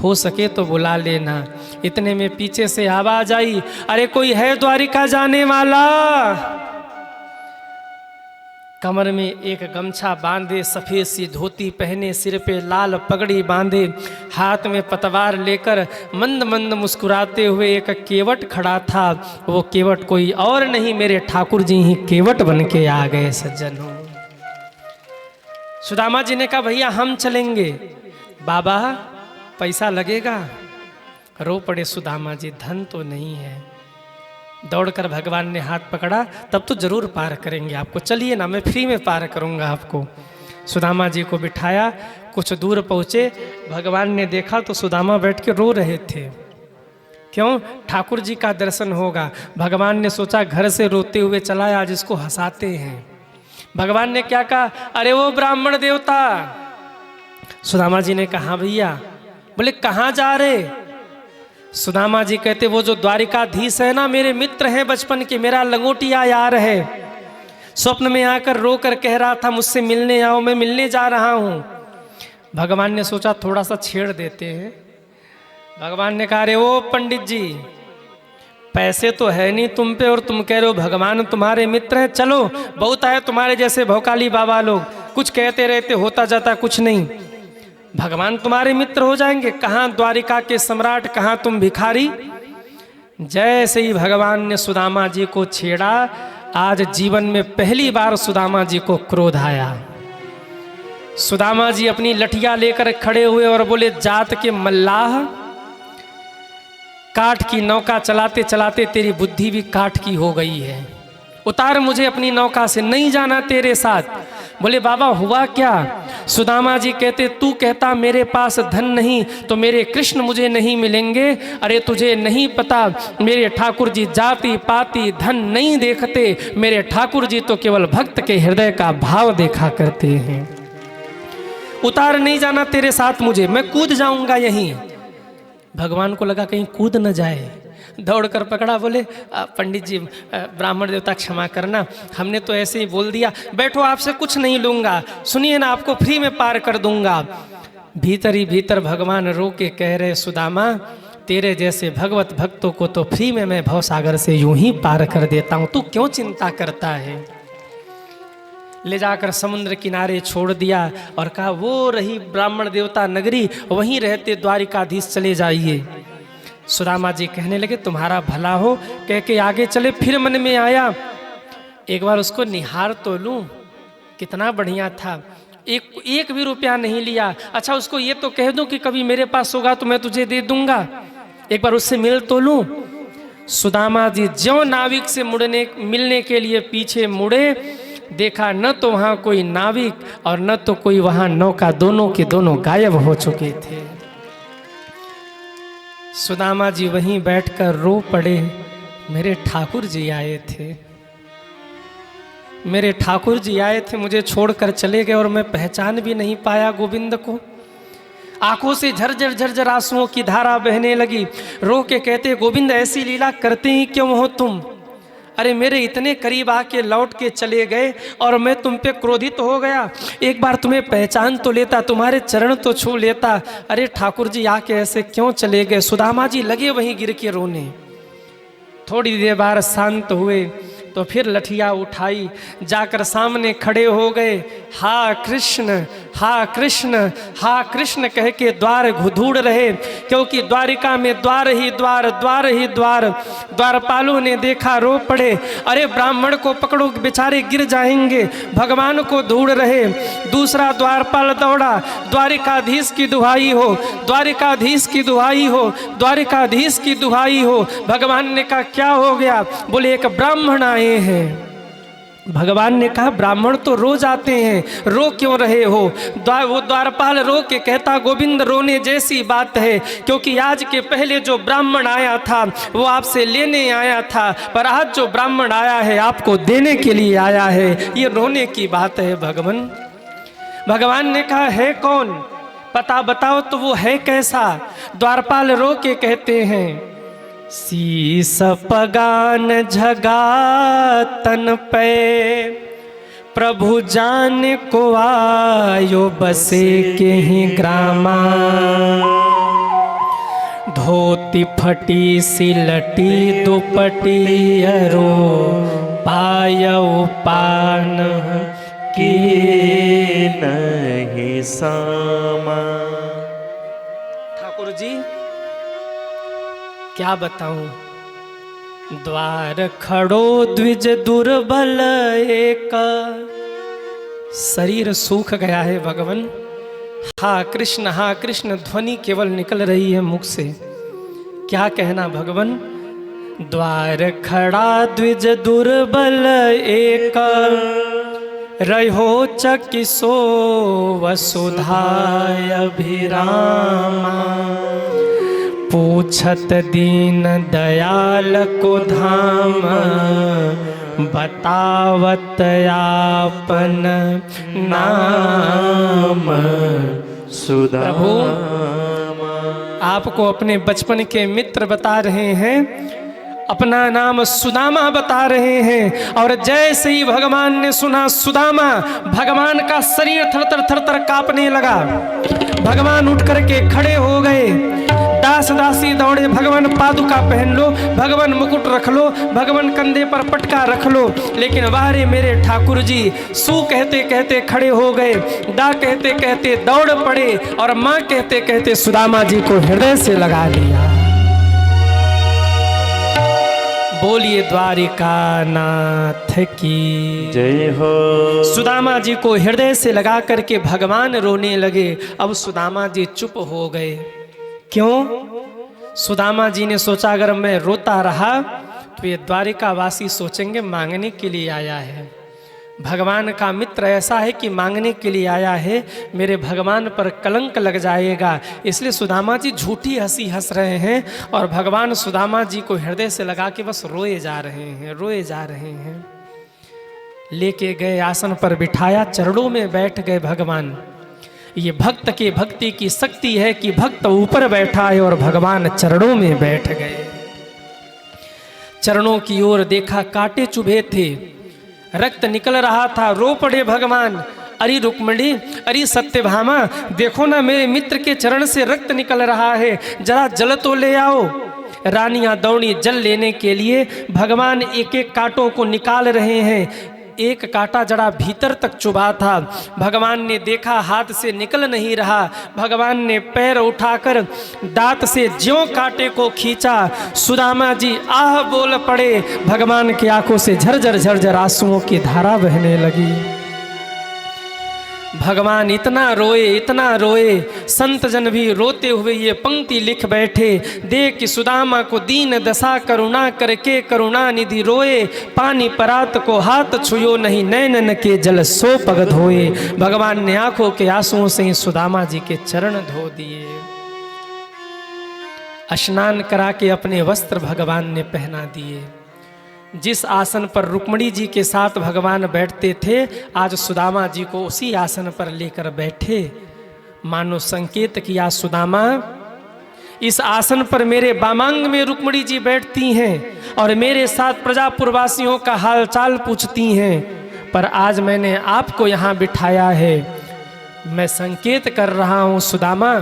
हो सके तो बुला लेना। इतने में पीछे से आवाज आई, अरे कोई है द्वारिका जाने वाला? कमर में एक गमछा बांधे, सफ़ेद सी धोती पहने, सिर पे लाल पगड़ी बांधे, हाथ में पतवार लेकर मंद मंद मुस्कुराते हुए एक केवट खड़ा था। वो केवट कोई और नहीं, मेरे ठाकुर जी ही केवट बन के आ गए। सज्जनों, सुदामा जी ने कहा भैया हम चलेंगे। बाबा पैसा लगेगा? रो पड़े सुदामा जी, धन तो नहीं है। दौड़कर भगवान ने हाथ पकड़ा, तब तो जरूर पार करेंगे आपको, चलिए ना, मैं फ्री में पार करूंगा आपको। सुदामा जी को बिठाया, कुछ दूर पहुँचे, भगवान ने देखा तो सुदामा बैठ के रो रहे थे। क्यों? ठाकुर जी का दर्शन होगा। भगवान ने सोचा घर से रोते हुए चला, आज इसको हंसाते हैं। भगवान ने क्या कहा? अरे वो ब्राह्मण देवता। सुदामा जी ने कहा भैया। बोले कहाँ जा रहे? सुदामा जी कहते वो जो द्वारिकाधीश है ना, मेरे मित्र हैं बचपन के, मेरा लंगोटिया यार है। स्वप्न में आकर रोकर कह रहा था मुझसे मिलने आओ, मैं मिलने जा रहा हूँ। भगवान ने सोचा थोड़ा सा छेड़ देते हैं। भगवान ने कहा अरे ओ पंडित जी, पैसे तो है नहीं तुम पे और तुम कह रहे हो भगवान तुम्हारे मित्र हैं। चलो, बहुत आए तुम्हारे जैसे भौकाली बाबा लोग, कुछ कहते रहते, होता जाता कुछ नहीं। भगवान तुम्हारे मित्र हो जाएंगे? कहाँ द्वारिका के सम्राट, कहाँ तुम भिखारी। जैसे ही भगवान ने सुदामा जी को छेड़ा, आज जीवन में पहली बार सुदामा जी को क्रोध आया। सुदामा जी अपनी लठिया लेकर खड़े हुए और बोले, जात के मल्लाह, काठ की नौका चलाते चलाते तेरी बुद्धि भी काठ की हो गई है, उतार मुझे अपनी नौका से, नहीं जाना तेरे साथ। बोले बाबा हुआ क्या? सुदामा जी कहते तू कहता मेरे पास धन नहीं तो मेरे कृष्ण मुझे नहीं मिलेंगे। अरे तुझे नहीं पता, मेरे ठाकुर जी जाति पाति धन नहीं देखते, मेरे ठाकुर जी तो केवल भक्त के हृदय का भाव देखा करते हैं। उतार, नहीं जाना तेरे साथ मुझे, मैं कूद जाऊंगा यहीं। भगवान को लगा कहीं कूद न जाए, दौड़कर पकड़ा। बोले पंडित जी, ब्राह्मण देवता क्षमा करना, हमने तो ऐसे ही बोल दिया, बैठो आपसे कुछ नहीं लूंगा, सुनिए ना आपको फ्री में पार कर दूंगा। भीतर ही भीतर भगवान रो के कह रहे, सुदामा तेरे जैसे भगवत भक्तों को तो फ्री में मैं भवसागर से यूं ही पार कर देता हूं, तू क्यों चिंता करता है। ले जाकर समुद्र किनारे छोड़ दिया और कहा वो रही ब्राह्मण देवता नगरी, वहीं रहते द्वारिकाधीश, चले जाइए। सुदामा जी कहने लगे तुम्हारा भला हो, कह के आगे चले। फिर मन में आया एक बार उसको निहार तो लूं, कितना बढ़िया था, एक भी रुपया नहीं लिया। अच्छा उसको ये तो कह दूं कि कभी मेरे पास होगा तो मैं तुझे दे दूंगा, एक बार उससे मिल तो लूं। सुदामा जी ज्यों नाविक से मिलने के लिए पीछे मुड़े, देखा न तो वहाँ कोई नाविक और न तो कोई वहाँ नौका, दोनों के दोनों गायब हो चुके थे। सुदामा जी वहीं बैठकर रो पड़े, मेरे ठाकुर जी आए थे, मेरे ठाकुर जी आए थे, मुझे छोड़कर चले गए और मैं पहचान भी नहीं पाया गोविंद को। आंखों से झरझर झरझर आंसुओं की धारा बहने लगी। रो के कहते गोविंद ऐसी लीला करते ही क्यों हो तुम? अरे मेरे इतने करीब आके लौट के चले गए और मैं तुम पे क्रोधित हो गया। एक बार तुम्हें पहचान तो लेता, तुम्हारे चरण तो छू लेता। अरे ठाकुर जी आके ऐसे क्यों चले गए? सुदामा जी लगे वहीं गिर के रोने। थोड़ी देर बाद शांत हुए, तो फिर लठिया उठाई, जाकर सामने खड़े हो गए। हा कृष्ण, हा कृष्ण, हा कृष्ण कह के द्वार ढूंढ रहे, क्योंकि द्वारिका में द्वार ही द्वार, द्वार ही द्वार। द्वारपालों ने देखा, रो पड़े, अरे ब्राह्मण को पकड़ो, बेचारे गिर जाएंगे। भगवान को ढूंढ रहे। दूसरा द्वारपाल दौड़ा, द्वारिकाधीश की दुहाई हो, द्वारिकाधीश की दुहाई हो, द्वारिकाधीश की दुहाई हो। भगवान ने कहा क्या हो गया? बोले एक ब्राह्मण आए हैं। भगवान ने कहा ब्राह्मण तो रोज आते हैं, रो क्यों रहे हो? वो द्वारपाल रो के कहता गोविंद रोने जैसी बात है, क्योंकि आज के पहले जो ब्राह्मण आया था वो आपसे लेने आया था, पर आज जो ब्राह्मण आया है आपको देने के लिए आया है, ये रोने की बात है भगवान। भगवान ने कहा है कौन? पता बताओ तो वो है कैसा? द्वारपाल रो के कहते हैं शीस पगान झगा तन पे, प्रभु जान को आयो बसे के ही ग्रामा। धोती फटी सिलटी दुपटी अरो, पायो पान की नहीं सामा। ठाकुर जी क्या बताऊं, द्वार खड़ो द्विज दुर्बल एक, शरीर सूख गया है भगवान। हा कृष्ण ध्वनि केवल निकल रही है मुख से, क्या कहना भगवान? द्वार खड़ा द्विज दुर्बल एक, रहो चकिसो वसुधाय अभिरामा। पूछत दीन दयाल को धाम, बतावत आपन नाम सुदामा। आपको अपने बचपन के मित्र बता रहे हैं, अपना नाम सुदामा बता रहे हैं। और जैसे ही भगवान ने सुना सुदामा, भगवान का शरीर थरथर थरथर कांपने लगा। भगवान उठ करके खड़े हो गए। दास दासी दौड़े, भगवान पादुका पहन लो, भगवान मुकुट रख लो, भगवान कंधे पर पटका रख लो। लेकिन वारे मेरे ठाकुर जी सू कहते कहते खड़े हो गए, दा कहते कहते दौड़ पड़े, और माँ कहते कहते सुदामा जी को हृदय से लगा लिया। बोलिए द्वारिका नाथ की जय हो। सुदामा जी को हृदय से लगा करके भगवान रोने लगे। अब सुदामा जी चुप हो गए। क्यों? सुदामा जी ने सोचा अगर मैं रोता रहा तो ये द्वारिका वासी सोचेंगे मांगने के लिए आया है। भगवान का मित्र ऐसा है कि मांगने के लिए आया है, मेरे भगवान पर कलंक लग जाएगा। इसलिए सुदामा जी झूठी हंसी हंस रहे हैं, और भगवान सुदामा जी को हृदय से लगा के बस रोए जा रहे हैं, रोए जा रहे हैं। लेके गए, आसन पर बिठाया, चरणों में बैठ गए भगवान। ये भक्त के भक्ति की शक्ति है कि भक्त ऊपर बैठा है और भगवान चरणों में बैठ गए। चरणों की ओर देखा, कांटे चुभे थे, रक्त निकल रहा था। रो पड़े भगवान, अरे रुक्मिणी, अरे सत्यभामा, देखो ना मेरे मित्र के चरण से रक्त निकल रहा है, जरा जल तो ले आओ। रानियां दौड़ी जल लेने के लिए। भगवान एक एक कांटों को निकाल रहे हैं। एक कांटा जड़ा भीतर तक चुभा था। भगवान ने देखा हाथ से निकल नहीं रहा। भगवान ने पैर उठाकर दांत से ज्यों कांटे को खींचा। सुदामा जी आह बोल पड़े। भगवान की आंखों से झरझर झरझर आंसुओं की धारा बहने लगी। भगवान इतना रोए, इतना रोए, संत जन भी रोते हुए ये पंक्ति लिख बैठे। देख कि सुदामा को दीन दशा करुणा करके करुणा निधि रोए। पानी परात को हाथ छुयो नहीं, नैनन के जल सो पग धोए। भगवान ने आंखों के आंसुओं से ही सुदामा जी के चरण धो दिए। स्नान करा के अपने वस्त्र भगवान ने पहना दिए। जिस आसन पर रुक्मिणी जी के साथ भगवान बैठते थे, आज सुदामा जी को उसी आसन पर लेकर बैठे। मानो संकेत किया, सुदामा इस आसन पर मेरे बामांग में रुक्मिणी जी बैठती हैं और मेरे साथ प्रजापुरवासियों का हालचाल पूछती हैं, पर आज मैंने आपको यहाँ बिठाया है। मैं संकेत कर रहा हूँ सुदामा,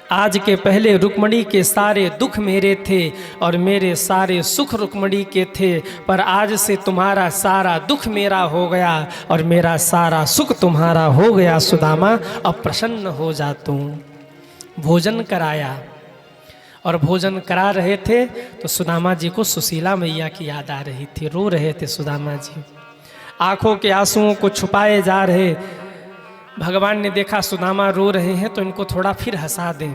आज के पहले रुक्मणी के सारे दुख मेरे थे और मेरे सारे सुख रुक्मणी के थे, पर आज से तुम्हारा सारा दुख मेरा हो गया और मेरा सारा सुख तुम्हारा हो गया सुदामा, अब प्रसन्न हो जा तू। भोजन कराया और भोजन करा रहे थे तो सुदामा जी को सुशीला मैया की याद आ रही थी। रो रहे थे सुदामा जी, आंखों के आंसुओं को छुपाए जा रहे। भगवान ने देखा सुदामा रो रहे हैं तो इनको थोड़ा फिर हंसा दें।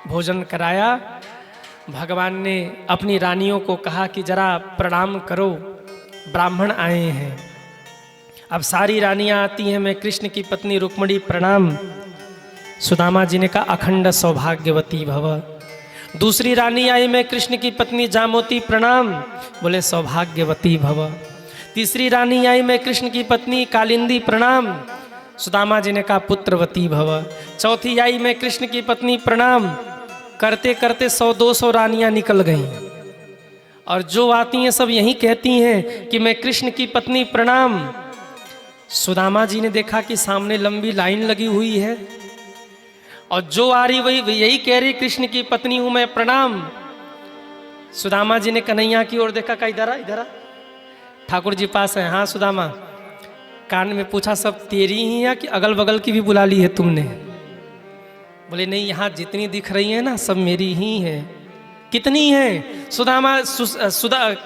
भोजन कराया, भगवान ने अपनी रानियों को कहा कि जरा प्रणाम करो, ब्राह्मण आए हैं। अब सारी रानियां आती हैं, मैं कृष्ण की पत्नी रुक्मणी प्रणाम। सुदामा जी ने कहा अखंड सौभाग्यवती भव। दूसरी रानी आई, मैं कृष्ण की पत्नी जामोती प्रणाम, बोले सौभाग्यवती भव। तीसरी रानी आई, मैं कृष्ण की पत्नी कालिंदी प्रणाम, सुदामा जी ने कहा पुत्रवती भव। चौथी आई, मैं कृष्ण की पत्नी प्रणाम। करते करते 100-200 रानियां निकल गईं और जो आती हैं सब यही कहती हैं कि मैं कृष्ण की पत्नी प्रणाम। सुदामा जी ने देखा कि सामने लंबी लाइन लगी हुई है और जो आ रही वही यही कह रही कृष्ण की पत्नी हूं मैं प्रणाम। सुदामा जी ने कन्हैया की ओर देखा, कहा इधर आ। ठाकुर जी पास है। हाँ सुदामा। कान में पूछा सब तेरी ही है कि अगल बगल की भी बुला ली है तुमने? बोले नहीं, यहाँ जितनी दिख रही है ना सब मेरी ही है। कितनी है?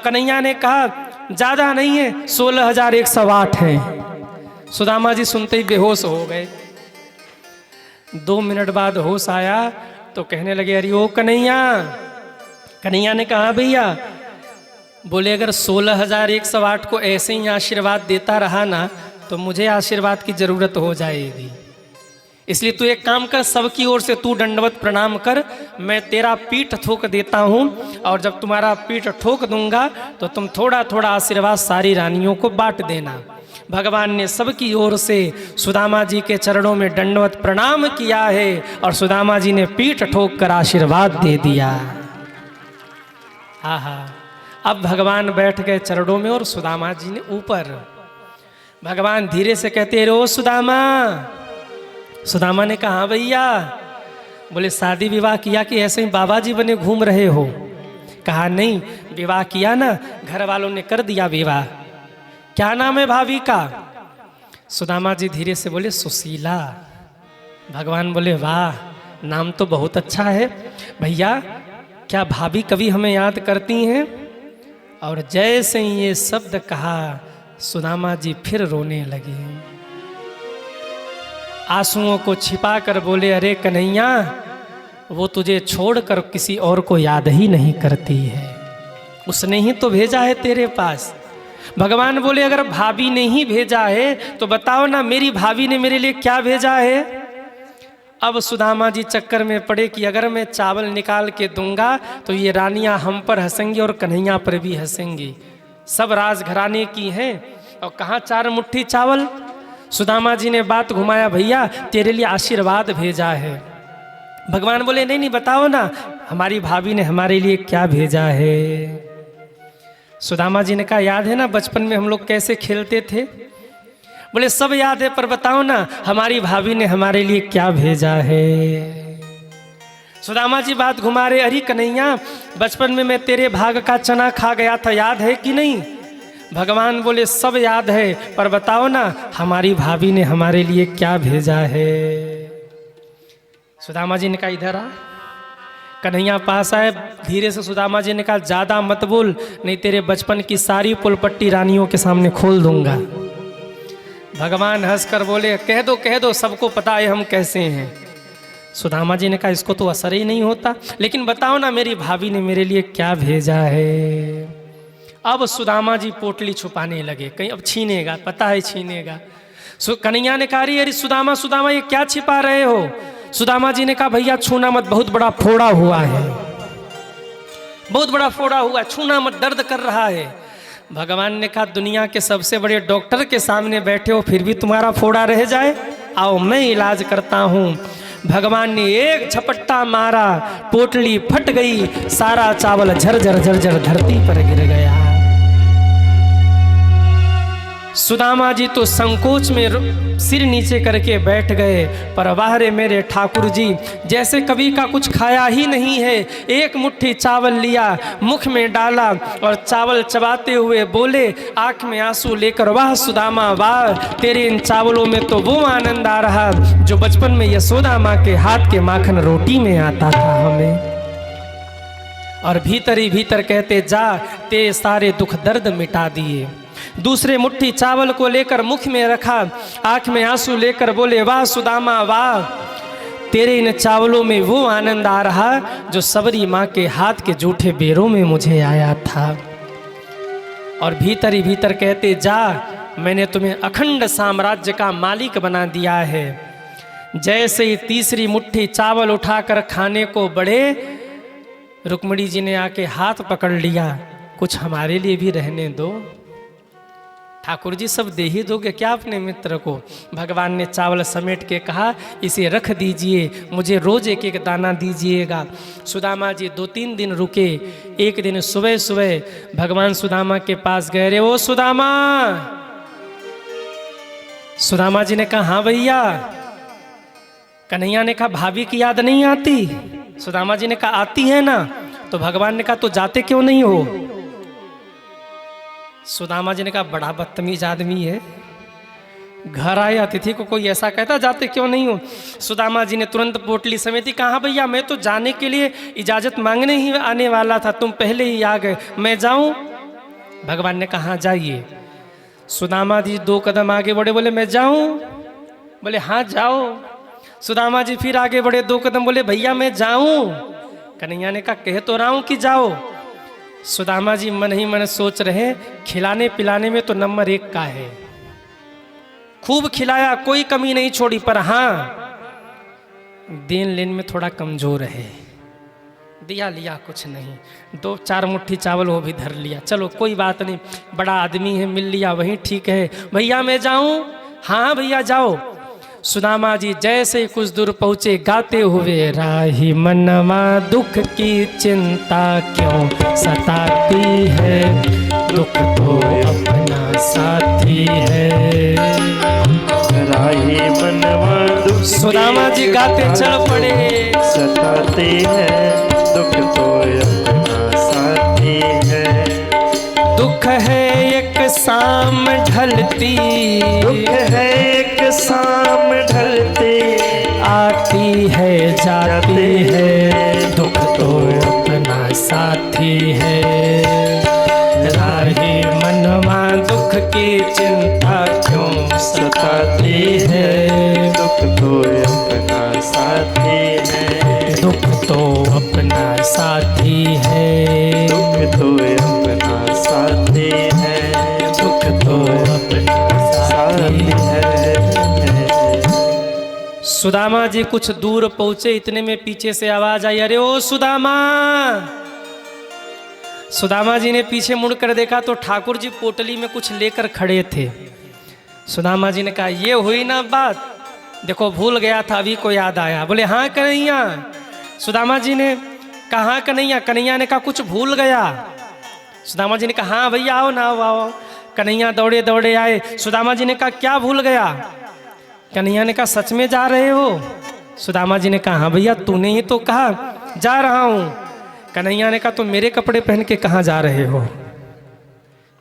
कन्हैया ने कहा ज्यादा नहीं है, 16,108 है। सुदामा जी सुनते ही बेहोश हो गए। 2 मिनट बाद होश आया तो कहने लगे अरे ओ कन्हैया। कन्हैया ने कहा भैया। बोले अगर 16,108 को ऐसे ही आशीर्वाद देता रहा ना तो मुझे आशीर्वाद की जरूरत हो जाएगी, इसलिए तू एक काम कर, सबकी ओर से तू दंडवत प्रणाम कर, मैं तेरा पीठ ठोक देता हूँ और जब तुम्हारा पीठ ठोक दूंगा तो तुम थोड़ा थोड़ा आशीर्वाद सारी रानियों को बांट देना। भगवान ने सबकी ओर से सुदामा जी के चरणों में दंडवत प्रणाम किया है और सुदामा जी ने पीठ ठोक कर आशीर्वाद दे दिया। आहा, अब भगवान बैठ गए चरणों में और सुदामा जी ने ऊपर। भगवान धीरे से कहते रो सुदामा। सुदामा ने कहा भैया। बोले शादी विवाह किया कि ऐसे ही बाबा जी बने घूम रहे हो? कहा नहीं, विवाह किया ना, घर वालों ने कर दिया विवाह। क्या नाम है भाभी का? सुदामा जी धीरे से बोले सुशीला। भगवान बोले वाह, नाम तो बहुत अच्छा है। भैया क्या भाभी कभी हमें याद करती हैं? और जैसे ही ये शब्द कहा सुदामा जी फिर रोने लगे। आंसुओं को छिपा कर बोले अरे कन्हैया, वो तुझे छोड़कर किसी और को याद ही नहीं करती है, उसने ही तो भेजा है तेरे पास। भगवान बोले अगर भाभी ने ही भेजा है तो बताओ ना मेरी भाभी ने मेरे लिए क्या भेजा है। अब सुदामा जी चक्कर में पड़े कि अगर मैं चावल निकाल के दूंगा तो ये रानियां हम पर हंसेंगी और कन्हैया पर भी हंसेंगी। सब राजघराने की हैं और कहाँ 4 मुट्ठी चावल। सुदामा जी ने बात घुमाया, भैया तेरे लिए आशीर्वाद भेजा है। भगवान बोले नहीं नहीं बताओ ना हमारी भाभी ने हमारे लिए क्या भेजा है। सुदामा जी ने कहा याद है ना बचपन में हम लोग कैसे खेलते थे? बोले सब याद है, पर बताओ ना हमारी भाभी ने हमारे लिए क्या भेजा है। सुदामा जी बात घुमा रहे, अरे कन्हैया बचपन में मैं तेरे भाग का चना खा गया था, याद है कि नहीं? भगवान बोले सब याद है, पर बताओ ना हमारी भाभी ने हमारे लिए क्या भेजा है। सुदामा जी ने कहा इधर आ। कन्हैया पास आए, धीरे से सुदामा जी ने कहा ज़्यादा मत बोल, नहीं तेरे बचपन की सारी पुलपट्टी रानियों के सामने खोल दूंगा। भगवान हंसकर बोले कह दो सबको पता है हम कैसे हैं। सुदामा जी ने कहा इसको तो असर ही नहीं होता, लेकिन बताओ ना मेरी भाभी ने मेरे लिए क्या भेजा है। अब सुदामा जी पोटली छुपाने लगे, कहीं अब छीनेगा, पता है छीनेगा। कन्हैया ने कहा अरे सुदामा सुदामा ये क्या छिपा रहे हो। सुदामा जी ने कहा भैया छूना मत, बहुत बड़ा फोड़ा हुआ है, बहुत बड़ा फोड़ा हुआ है, छूना मत, दर्द कर रहा है। भगवान ने कहा दुनिया के सबसे बड़े डॉक्टर के सामने बैठे हो फिर भी तुम्हारा फोड़ा रह जाए, आओ मैं इलाज करता हूँ। भगवान ने एक झपट्टा मारा, पोटली फट गई, सारा चावल झरझर झरझर धरती पर गिर गया। सुदामा जी तो संकोच में सिर नीचे करके बैठ गए। पर वाह रे मेरे ठाकुर जी, जैसे कभी का कुछ खाया ही नहीं है, एक मुट्ठी चावल लिया, मुख में डाला और चावल चबाते हुए बोले, आंख में आंसू लेकर, वाह सुदामा वाह, तेरे इन चावलों में तो वो आनंद आ रहा जो बचपन में यशोदा माँ के हाथ के माखन रोटी में आता था हमें। और भीतर ही भीतर कहते, जा ते सारे दुख दर्द मिटा दिए। दूसरे मुट्ठी चावल को लेकर मुख में रखा, आंख में आंसू लेकर बोले, वाह सुदामा वाह, तेरे इन चावलों में वो आनंद आ रहा जो सबरी माँ के हाथ के जूठे बेरों में मुझे आया था। और भीतर ही भीतर कहते, जा मैंने तुम्हें अखंड साम्राज्य का मालिक बना दिया है। जैसे ही तीसरी मुट्ठी चावल उठाकर खाने को बढ़े, रुक्मिणी जी ने आके हाथ पकड़ लिया, कुछ हमारे लिए भी रहने दो। ठाकुर जी सब दे ही दोगे क्या अपने मित्र को? भगवान ने चावल समेट के कहा, इसे रख दीजिए, मुझे रोज एक एक दाना दीजिएगा। सुदामा जी 2-3 दिन रुके। एक दिन सुबह सुबह भगवान सुदामा के पास गए। रे ओ सुदामा। सुदामा जी ने कहा, हाँ भैया। कन्हैया ने कहा, भाभी की याद नहीं आती? सुदामा जी ने कहा, आती है ना। तो भगवान ने कहा, तो जाते क्यों नहीं हो? सुदामा जी ने कहा, बड़ा बदतमीज आदमी है, घर आए अतिथि को कोई ऐसा कहता, जाते क्यों नहीं हो? सुदामा जी ने तुरंत पोटली समेटी, कहा, भैया मैं तो जाने के लिए इजाजत मांगने ही आने वाला था, तुम पहले ही आ गए, मैं जाऊं? भगवान ने कहा, जाइए। सुदामा जी 2 कदम आगे बढ़े, बोले मैं जाऊं? बोले हाँ जाओ। सुदामा जी फिर आगे बढ़े 2 कदम, बोले भैया मैं जाऊं? कन्हैया ने कहा, कह तो रहा हूं कि जाओ। सुदामा जी मन ही मन सोच रहे, खिलाने पिलाने में तो नंबर 1 का है, खूब खिलाया, कोई कमी नहीं छोड़ी, पर हाँ देन लेन में थोड़ा कमजोर है, दिया लिया कुछ नहीं। 2-4 मुट्ठी चावल वो भी धर लिया, चलो कोई बात नहीं, बड़ा आदमी है, मिल लिया वहीं ठीक है। भैया मैं जाऊं? हाँ भैया जाओ। सुदामा जी जैसे कुछ दूर पहुँचे, गाते हुए, राही मनवा दुख की चिंता क्यों सताती है, दुख तो अपना साथी है। राही मनवा दुख सुदामा जी गाते चल पड़े, सताते हैं, दुख तो अपना साथी है। दुख है एक शाम ढलती, दुख है एक शाम ढलती, आती है जाती है, दुख तो अपना साथी है। राही मनवा दुख की चिंता क्यों सताती है, दुख तो अपना साथी है। दुख तो अपना साथी है, दुख तो अपना साथी है, दुख तो अपना साथी है। सुदामा जी कुछ दूर पहुंचे, इतने में पीछे से आवाज आई, अरे ओ सुदामा। सुदामा जी ने पीछे मुड़कर देखा तो ठाकुर जी पोटली में कुछ लेकर खड़े थे। सुदामा जी ने कहा, ये हुई ना बात, देखो भूल गया था, अभी को याद आया। बोले हाँ कन्हैया। सुदामा जी ने कहा, कन्हैया? कन्हैया ने कहा, कुछ भूल गया। सुदामा जी ने कहा, हाँ भैया आओ ना, आओ। कन्हैया दौड़े दौड़े आए। सुदामा जी ने कहा, क्या भूल गया? कन्हैया ने कहा, सच में जा रहे हो? सुदामा जी ने कहा, हाँ भैया तूने ही तो कहा जा रहा हूँ। कन्हैया ने कहा, तो मेरे कपड़े पहन के कहाँ जा रहे हो?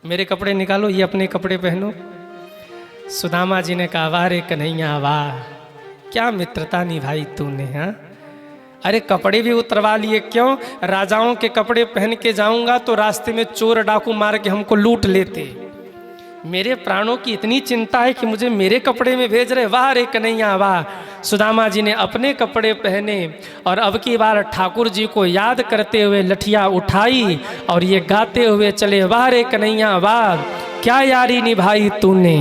मेरे कपड़े निकालो, ये अपने कपड़े पहनो। सुदामा जी ने कहा, वाह रे कन्हैया वाह, क्या मित्रता निभाई तूने। हाँ अरे कपड़े भी उतरवा लिए, क्यों? राजाओं के कपड़े पहन के जाऊंगा तो रास्ते में चोर डाकू मार के हमको लूट लेते। मेरे प्राणों की इतनी चिंता है कि मुझे मेरे कपड़े में भेज रहे। वाह रे कन्हैया वाह। सुदामा जी ने अपने कपड़े पहने और अब की बार ठाकुर जी को याद करते हुए लठिया उठाई और ये गाते हुए चले, वाह रे कन्हैया वाह, क्या यारी निभाई तूने,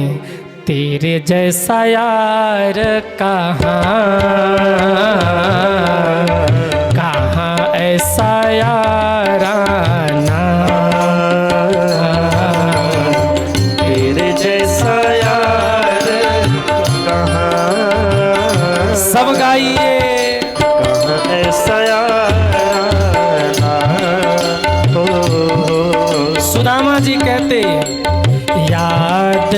तेरे जैसा यार कहाँ ऐसा याराना, तेरे जैसा यार कहाँ, सब गाइए, कहाँ ऐसा याराना हो। सुदामा जी कहते, याद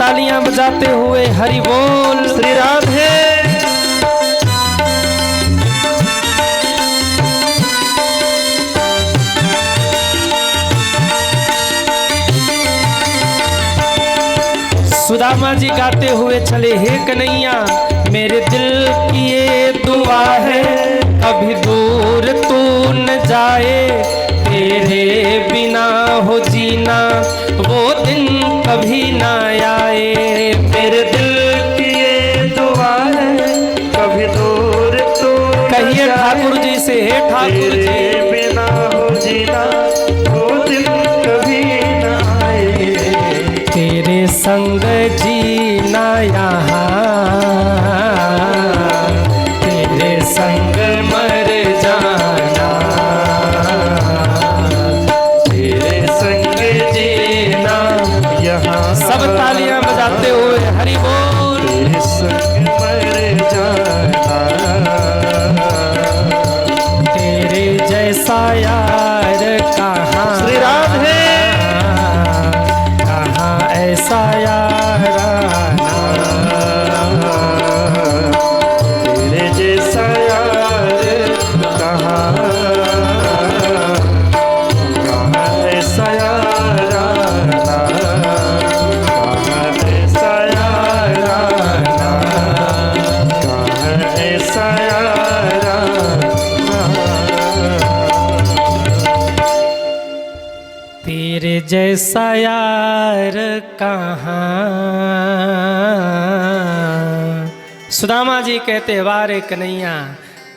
तालियां बजाते हुए हरि बोल। श्री राधे। सुदामा जी गाते हुए चले, हे कन्हैया मेरे दिल की ये दुआ है, कभी दूर तू न जाए, तेरे बिना हो जीना वो दिन कभी ना आए। मेरे दिल की ये दुआ है, कभी दूर तू कहिए ठाकुर जी से, हे ठाकुर जी तेरे बिना हो जीना वो दिन कभी ना आए। तेरे संग जीना यहाँ, तेरे संग मर जाना, तेरे संग जीना यहाँ। सब तालियां बजाते हुए हरि बोल। तेरे संग मर जाना, तेरे जैसा यार कहाँ, श्री राधे। कहाँ ऐसा यार आना, तेरे जैसा यार कहाँ, कहाँ ऐसा यार आना, कहाँ ऐसा यार आना, कहाँ ऐसा यार आना। तेरे जैसा यार कहाँ। सुदामा जी कहते वारे कन्हैया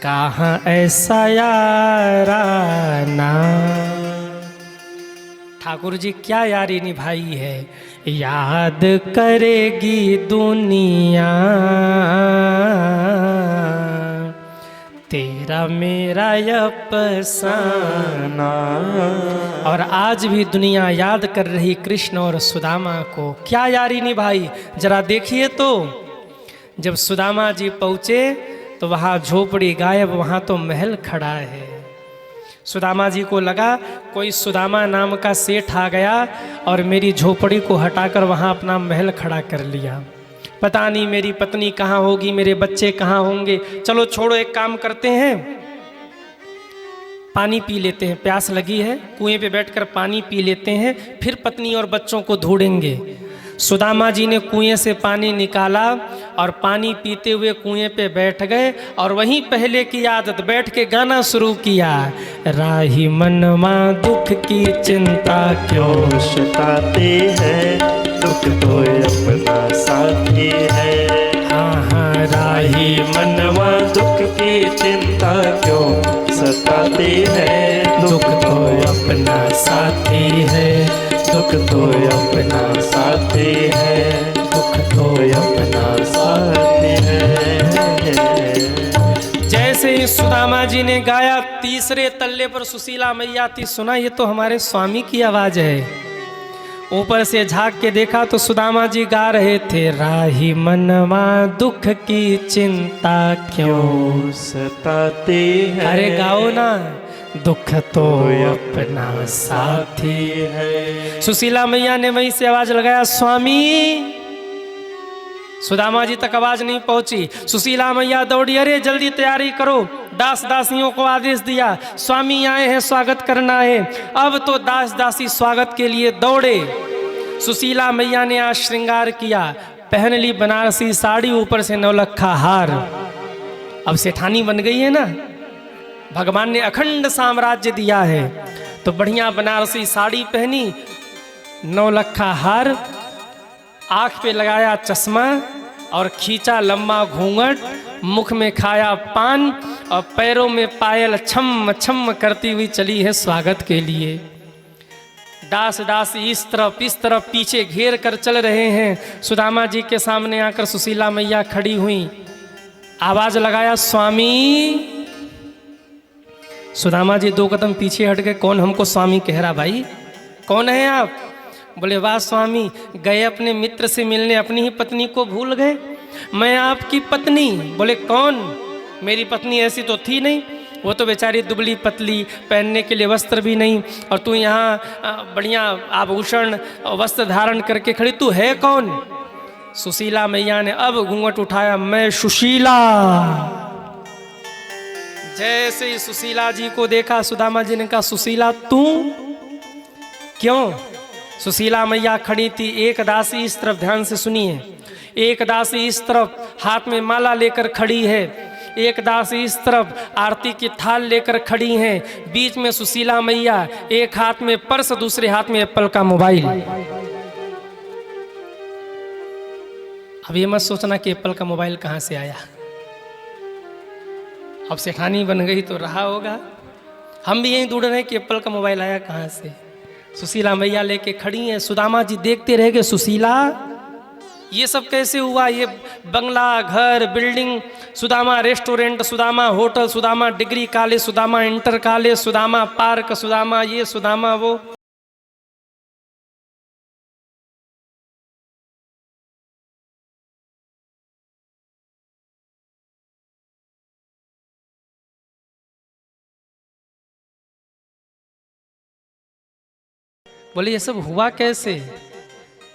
कहाँ ऐसा यार आना। ठाकुर जी क्या यारी निभाई है, याद करेगी दुनिया, तेरा मेरा अफसाना। और आज भी दुनिया याद कर रही कृष्ण और सुदामा को। क्या यारी निभाई, जरा देखिए तो। जब सुदामा जी पहुँचे तो वहाँ झोपड़ी गायब, वहाँ तो महल खड़ा है। सुदामा जी को लगा कोई सुदामा नाम का सेठ आ गया और मेरी झोपड़ी को हटाकर वहाँ अपना महल खड़ा कर लिया। पता नहीं मेरी पत्नी कहाँ होगी, मेरे बच्चे कहाँ होंगे। चलो छोड़ो, एक काम करते हैं, पानी पी लेते हैं, प्यास लगी है, कुएं पे बैठकर पानी पी लेते हैं, फिर पत्नी और बच्चों को ढूंढेंगे। सुदामा जी ने कुएं से पानी निकाला और पानी पीते हुए कुएं पे बैठ गए और वहीं पहले की आदत बैठ के गाना शुरू किया। राही मनवा दुख की चिंता क्यों सताते हैं, दुख तो अपना साथी है। हाँ हाँ राही मनवा दुख की चिंता क्यों सताते हैं, दुख तो अपना साथी है, दुख तो अपना साथी है, दुख तो अपना साथी है। जैसे ही सुदामा जी ने गाया, तीसरे तल्ले पर सुशीला मैया थी। सुना ये तो हमारे स्वामी की आवाज है। ऊपर से झांक के देखा तो सुदामा जी गा रहे थे, राही मनवा दुख की चिंता क्यों सताते हैं। अरे गाओ ना, दुख तो अपना साथी है। सुशीला मैया ने वहीं से आवाज लगाया, स्वामी। सुदामा जी तक आवाज नहीं पहुंची। सुशीला मैया दौड़ी, अरे जल्दी तैयारी करो। दास दासियों को आदेश दिया, स्वामी आए हैं, स्वागत करना है। अब तो दास दासी स्वागत के लिए दौड़े। सुशीला मैया ने आज श्रृंगार किया, पहन ली बनारसी साड़ी, ऊपर से नौलखा हार। अब सेठानी बन गई है ना, भगवान ने अखंड साम्राज्य दिया है, तो बढ़िया बनारसी साड़ी पहनी, नौलखा हार, आँख पे लगाया चश्मा और खींचा लंबा घूंघट, मुख में खाया पान और पैरों में पायल छम छम करती हुई चली है स्वागत के लिए। दास दासी इस तरफ पीछे घेर कर चल रहे हैं। सुदामा जी के सामने आकर सुशीला मैया खड़ी हुई, आवाज लगाया, स्वामी। सुदामा जी 2 कदम पीछे हट गए। कौन हमको स्वामी कह रहा भाई, कौन है आप? बोले वाह स्वामी, गए अपने मित्र से मिलने, अपनी ही पत्नी को भूल गए। मैं आपकी पत्नी। बोले कौन? मेरी पत्नी ऐसी तो थी नहीं, वो तो बेचारी दुबली पतली, पहनने के लिए वस्त्र भी नहीं, और तू यहाँ बढ़िया आभूषण वस्त्र धारण करके खड़ी, तू है कौन? सुशीला मैया ने अब घूंघट उठाया, मैं सुशीला। जैसे ही सुशीला जी को देखा, सुदामा जी ने कहा, सुशीला तू? क्यों? सुशीला मैया खड़ी थी, एक दासी इस तरफ, ध्यान से सुनिए, एक दासी इस तरफ हाथ में माला लेकर खड़ी है, एक दासी इस तरफ आरती की थाल लेकर खड़ी हैं, बीच में सुशीला मैया, एक हाथ में पर्स, दूसरे हाथ में एप्पल का मोबाइल। अब ये मत सोचना कि एप्पल का मोबाइल कहाँ से आया, अब सेठानी बन गई तो रहा होगा। हम भी यही ढूंढ रहे हैं कि एप्पल का मोबाइल आया कहाँ से। सुशीला मैया लेके खड़ी हैं, सुदामा जी देखते रह गए, सुशीला ये सब कैसे हुआ? ये बंगला, घर, building, Sudama restaurant, Sudama hotel, Sudama degree college, Sudama inter college, Sudama park, Sudama ये, सुदामा वो। बोले ये सब हुआ कैसे?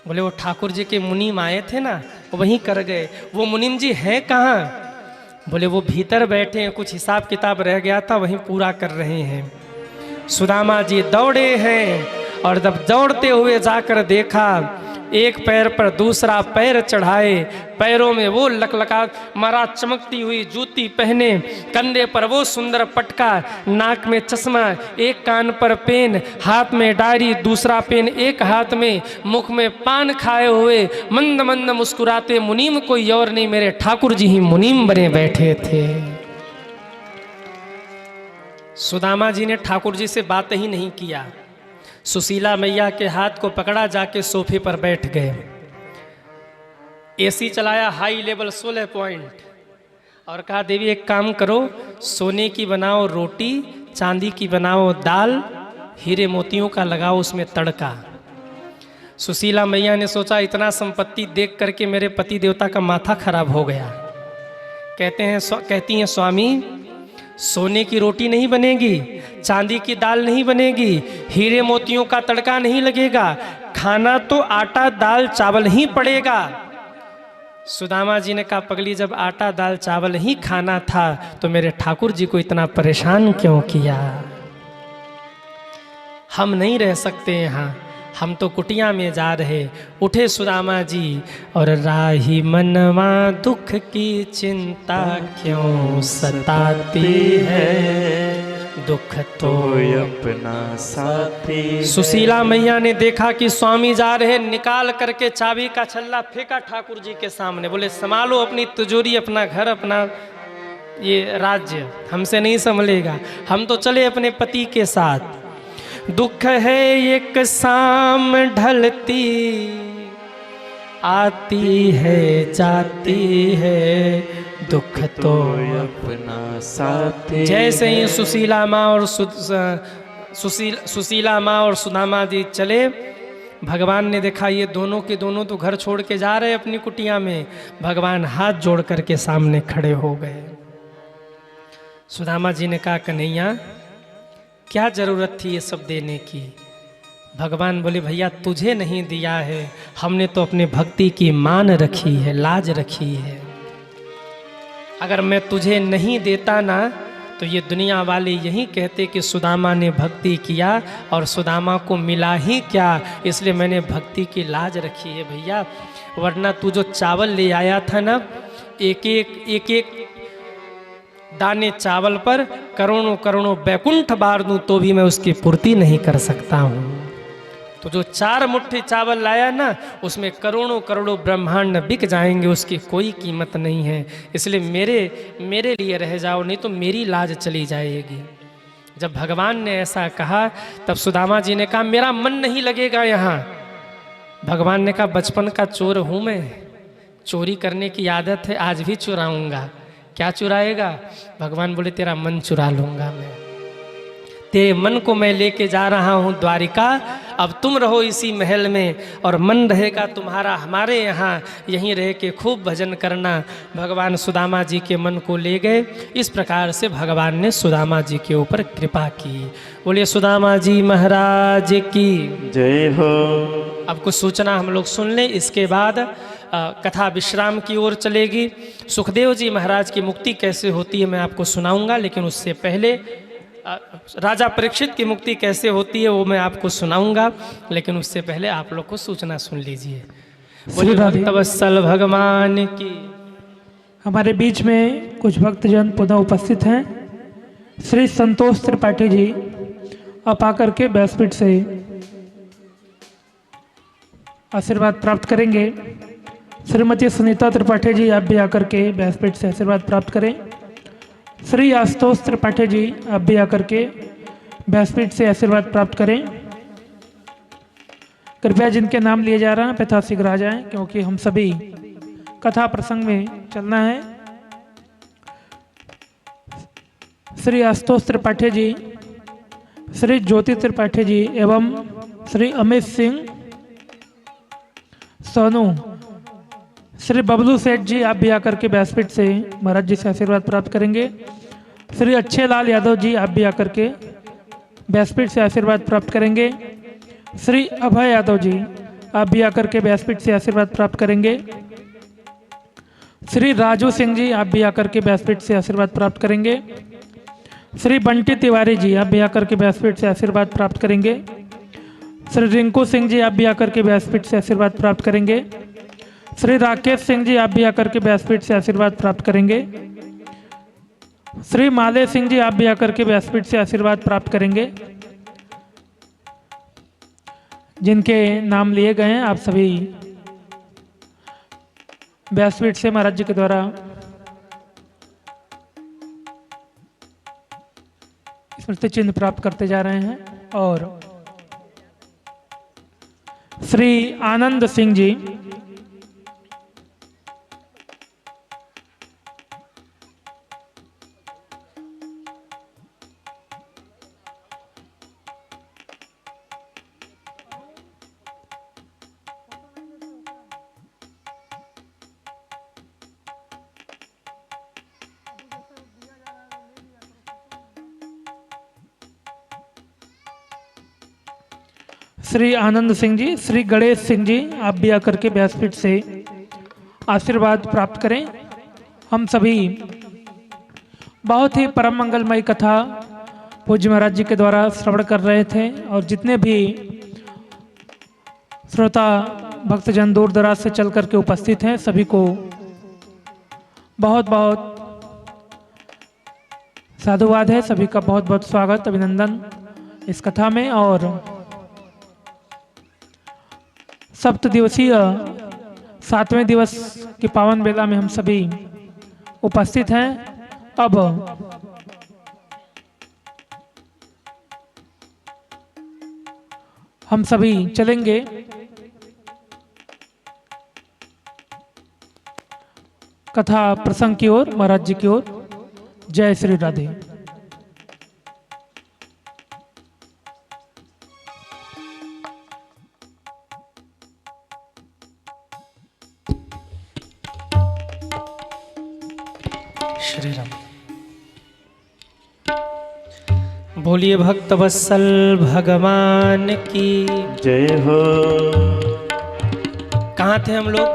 बोले वो ठाकुर जी के मुनीम आए थे ना, वो वहीं कर गए। वो मुनीम जी हैं कहाँ? बोले वो भीतर बैठे हैं, कुछ हिसाब किताब रह गया था वहीं पूरा कर रहे हैं। सुदामा जी दौड़े हैं और जब दौड़ते हुए जाकर देखा, एक पैर पर दूसरा पैर चढ़ाए, पैरों में वो लकलका मारा चमकती हुई जूती पहने, कंधे पर वो सुंदर पटका, नाक में चश्मा, एक कान पर पेन, हाथ में डायरी, दूसरा पेन एक हाथ में, मुख में पान खाए हुए मंद मंद मुस्कुराते मुनीम कोई और नहीं, मेरे ठाकुर जी ही मुनीम बने बैठे थे। सुदामा जी ने ठाकुर जी से बात ही नहीं किया, सुशीला मैया के हाथ को पकड़ा, जाके सोफे पर बैठ गए। एसी चलाया हाई लेवल 16 पॉइंट और कहा, देवी एक काम करो, सोने की बनाओ रोटी, चांदी की बनाओ दाल, हीरे मोतियों का लगाओ उसमें तड़का। सुशीला मैया ने सोचा इतना संपत्ति देख करके मेरे पति देवता का माथा खराब हो गया। कहती हैं स्वामी, सोने की रोटी नहीं बनेगी, चांदी की दाल नहीं बनेगी, हीरे मोतियों का तड़का नहीं लगेगा, खाना तो आटा दाल चावल ही पड़ेगा। सुदामा जी ने कहा, पगली जब आटा दाल चावल ही खाना था तो मेरे ठाकुर जी को इतना परेशान क्यों किया? हम नहीं रह सकते यहाँ, हम तो कुटिया में जा रहे। उठे सुदामा जी और राही मनवा दुख की चिंता क्यों सताती है, दुख तो अपना साथी। सुशीला मैया ने देखा कि स्वामी जा रहे, निकाल करके चाबी का छल्ला फेंका ठाकुर जी के सामने। बोले संभालो अपनी तिजोरी, अपना घर, अपना ये राज्य, हमसे नहीं संभलेगा, हम तो चले अपने पति के साथ। दुख है एक शाम ढलती, आती है जाती है, दुख तो अपना साथी। जैसे ही सुशीला माँ और सुशीला माँ और सुदामा जी चले, भगवान ने देखा ये दोनों के दोनों तो घर छोड़ के जा रहे अपनी कुटिया में। भगवान हाथ जोड़ करके सामने खड़े हो गए। सुदामा जी ने कहा, कन्हैया क्या ज़रूरत थी ये सब देने की? भगवान बोले, भैया तुझे नहीं दिया है, हमने तो अपने भक्ति की मान रखी है, लाज रखी है। अगर मैं तुझे नहीं देता ना तो ये दुनिया वाले यही कहते कि सुदामा ने भक्ति किया और सुदामा को मिला ही क्या, इसलिए मैंने भक्ति की लाज रखी है भैया। वरना तू जो चावल ले आया था ना, एक एक दाने चावल पर करोड़ों करोड़ों बैकुंठ बार दूं तो भी मैं उसकी पूर्ति नहीं कर सकता हूँ। तो जो 4 मुट्ठी चावल लाया ना, उसमें करोड़ों करोड़ों ब्रह्मांड बिक जाएंगे, उसकी कोई कीमत नहीं है। इसलिए मेरे लिए रह जाओ, नहीं तो मेरी लाज चली जाएगी। जब भगवान ने ऐसा कहा तब सुदामा जी ने कहा, मेरा मन नहीं लगेगा यहाँ। भगवान ने कहा, बचपन का चोर हूँ मैं, चोरी करने की आदत है, आज भी चुराऊंगा। क्या चुराएगा? भगवान बोले, तेरा मन चुरा लूंगा मैं, तेरे मन को मैं लेके जा रहा हूँ द्वारिका। अब तुम रहो इसी महल में और मन रहेगा तुम्हारा हमारे यहाँ, यहीं रह के खूब भजन करना। भगवान सुदामा जी के मन को ले गए। इस प्रकार से भगवान ने सुदामा जी के ऊपर कृपा की। बोलिए सुदामा जी महाराज की जय हो। अब कुछ सूचना हम लोग सुन लें, इसके बाद कथा विश्राम की ओर चलेगी। सुखदेव जी महाराज की मुक्ति कैसे होती है मैं आपको सुनाऊंगा, लेकिन उससे पहले राजा परीक्षित की मुक्ति कैसे होती है वो मैं आपको सुनाऊंगा, लेकिन उससे पहले आप लोग को सूचना सुन लीजिए। श्री राधे। भक्तवत्सल भगवान की। हमारे बीच में कुछ भक्तजन पुनः उपस्थित हैं। श्री संतोष त्रिपाठी जी आप आकर के व्यासपीठ से आशीर्वाद प्राप्त करेंगे। श्रीमती सुनीता त्रिपाठी जी आप भी आकर के व्यासपीठ से आशीर्वाद प्राप्त करें। श्री आशुतोष त्रिपाठी जी आप भी आकर के व्यासपीठ से आशीर्वाद प्राप्त करें। कृपया जिनके नाम लिए जा रहे हैं पिता शीघ्र आ जाएं, क्योंकि हम सभी कथा प्रसंग में चलना है। श्री आशुतोष त्रिपाठी जी, श्री ज्योति त्रिपाठी जी एवं श्री अमित सिंह सोनू, श्री बबलू सेठ जी आप भी आकर के व्यासपीठ से महाराज जी से आशीर्वाद प्राप्त करेंगे। श्री अच्छे लाल यादव जी आप भी आकर के व्यासपीठ से आशीर्वाद प्राप्त करेंगे। श्री अभय यादव जी आप भी आकर के व्यासपीठ से आशीर्वाद प्राप्त करेंगे। श्री राजू सिंह जी आप भी आकर के व्यासपीठ से आशीर्वाद प्राप्त करेंगे। श्री बंटी तिवारी जी आप भी आकर के व्यासपीठ से आशीर्वाद प्राप्त करेंगे। श्री रिंकू सिंह जी आप भी आकर के व्यासपीठ से आशीर्वाद प्राप्त करेंगे। श्री राकेश सिंह जी आप भी आकर के व्यासपीठ से आशीर्वाद प्राप्त करेंगे। श्री माले सिंह जी आप भी आकर के व्यासपीठ से आशीर्वाद प्राप्त करेंगे। जिनके नाम लिए गए हैं आप सभी व्यासपीठ से महाराज जी के द्वारा स्मृति चिन्ह प्राप्त करते जा रहे हैं। और श्री आनंद सिंह जी श्री आनंद सिंह जी, श्री गणेश सिंह जी आप भी आकर के व्यासपीठ से आशीर्वाद प्राप्त करें। हम सभी बहुत ही परम मंगलमयी कथा पूज्य महाराज जी के द्वारा श्रवण कर रहे थे, और जितने भी श्रोता भक्तजन दूर दराज से चल करके उपस्थित हैं सभी को बहुत बहुत साधुवाद है। सभी का बहुत बहुत स्वागत अभिनंदन इस कथा में। और सप्त दिवसीय 7वें दिवस की पावन बेला में हम सभी उपस्थित हैं। अब हम सभी चलेंगे कथा प्रसंग की ओर, महाराज जी की ओर। जय श्री राधे। श्री राम। बोलिए भक्तवत्सल भगवान की जय हो। कहाँ थे हम लोग?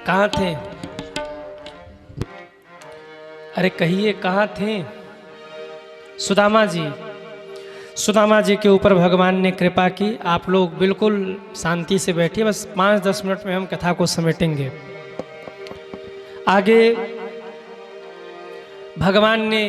कहाँ थे? अरे कहिए कहाँ थे? सुदामा जी। सुदामा जी के ऊपर भगवान ने कृपा की। आप लोग बिल्कुल शांति से बैठिए, बस 5-10 मिनट में हम कथा को समेटेंगे। आगे भगवान ने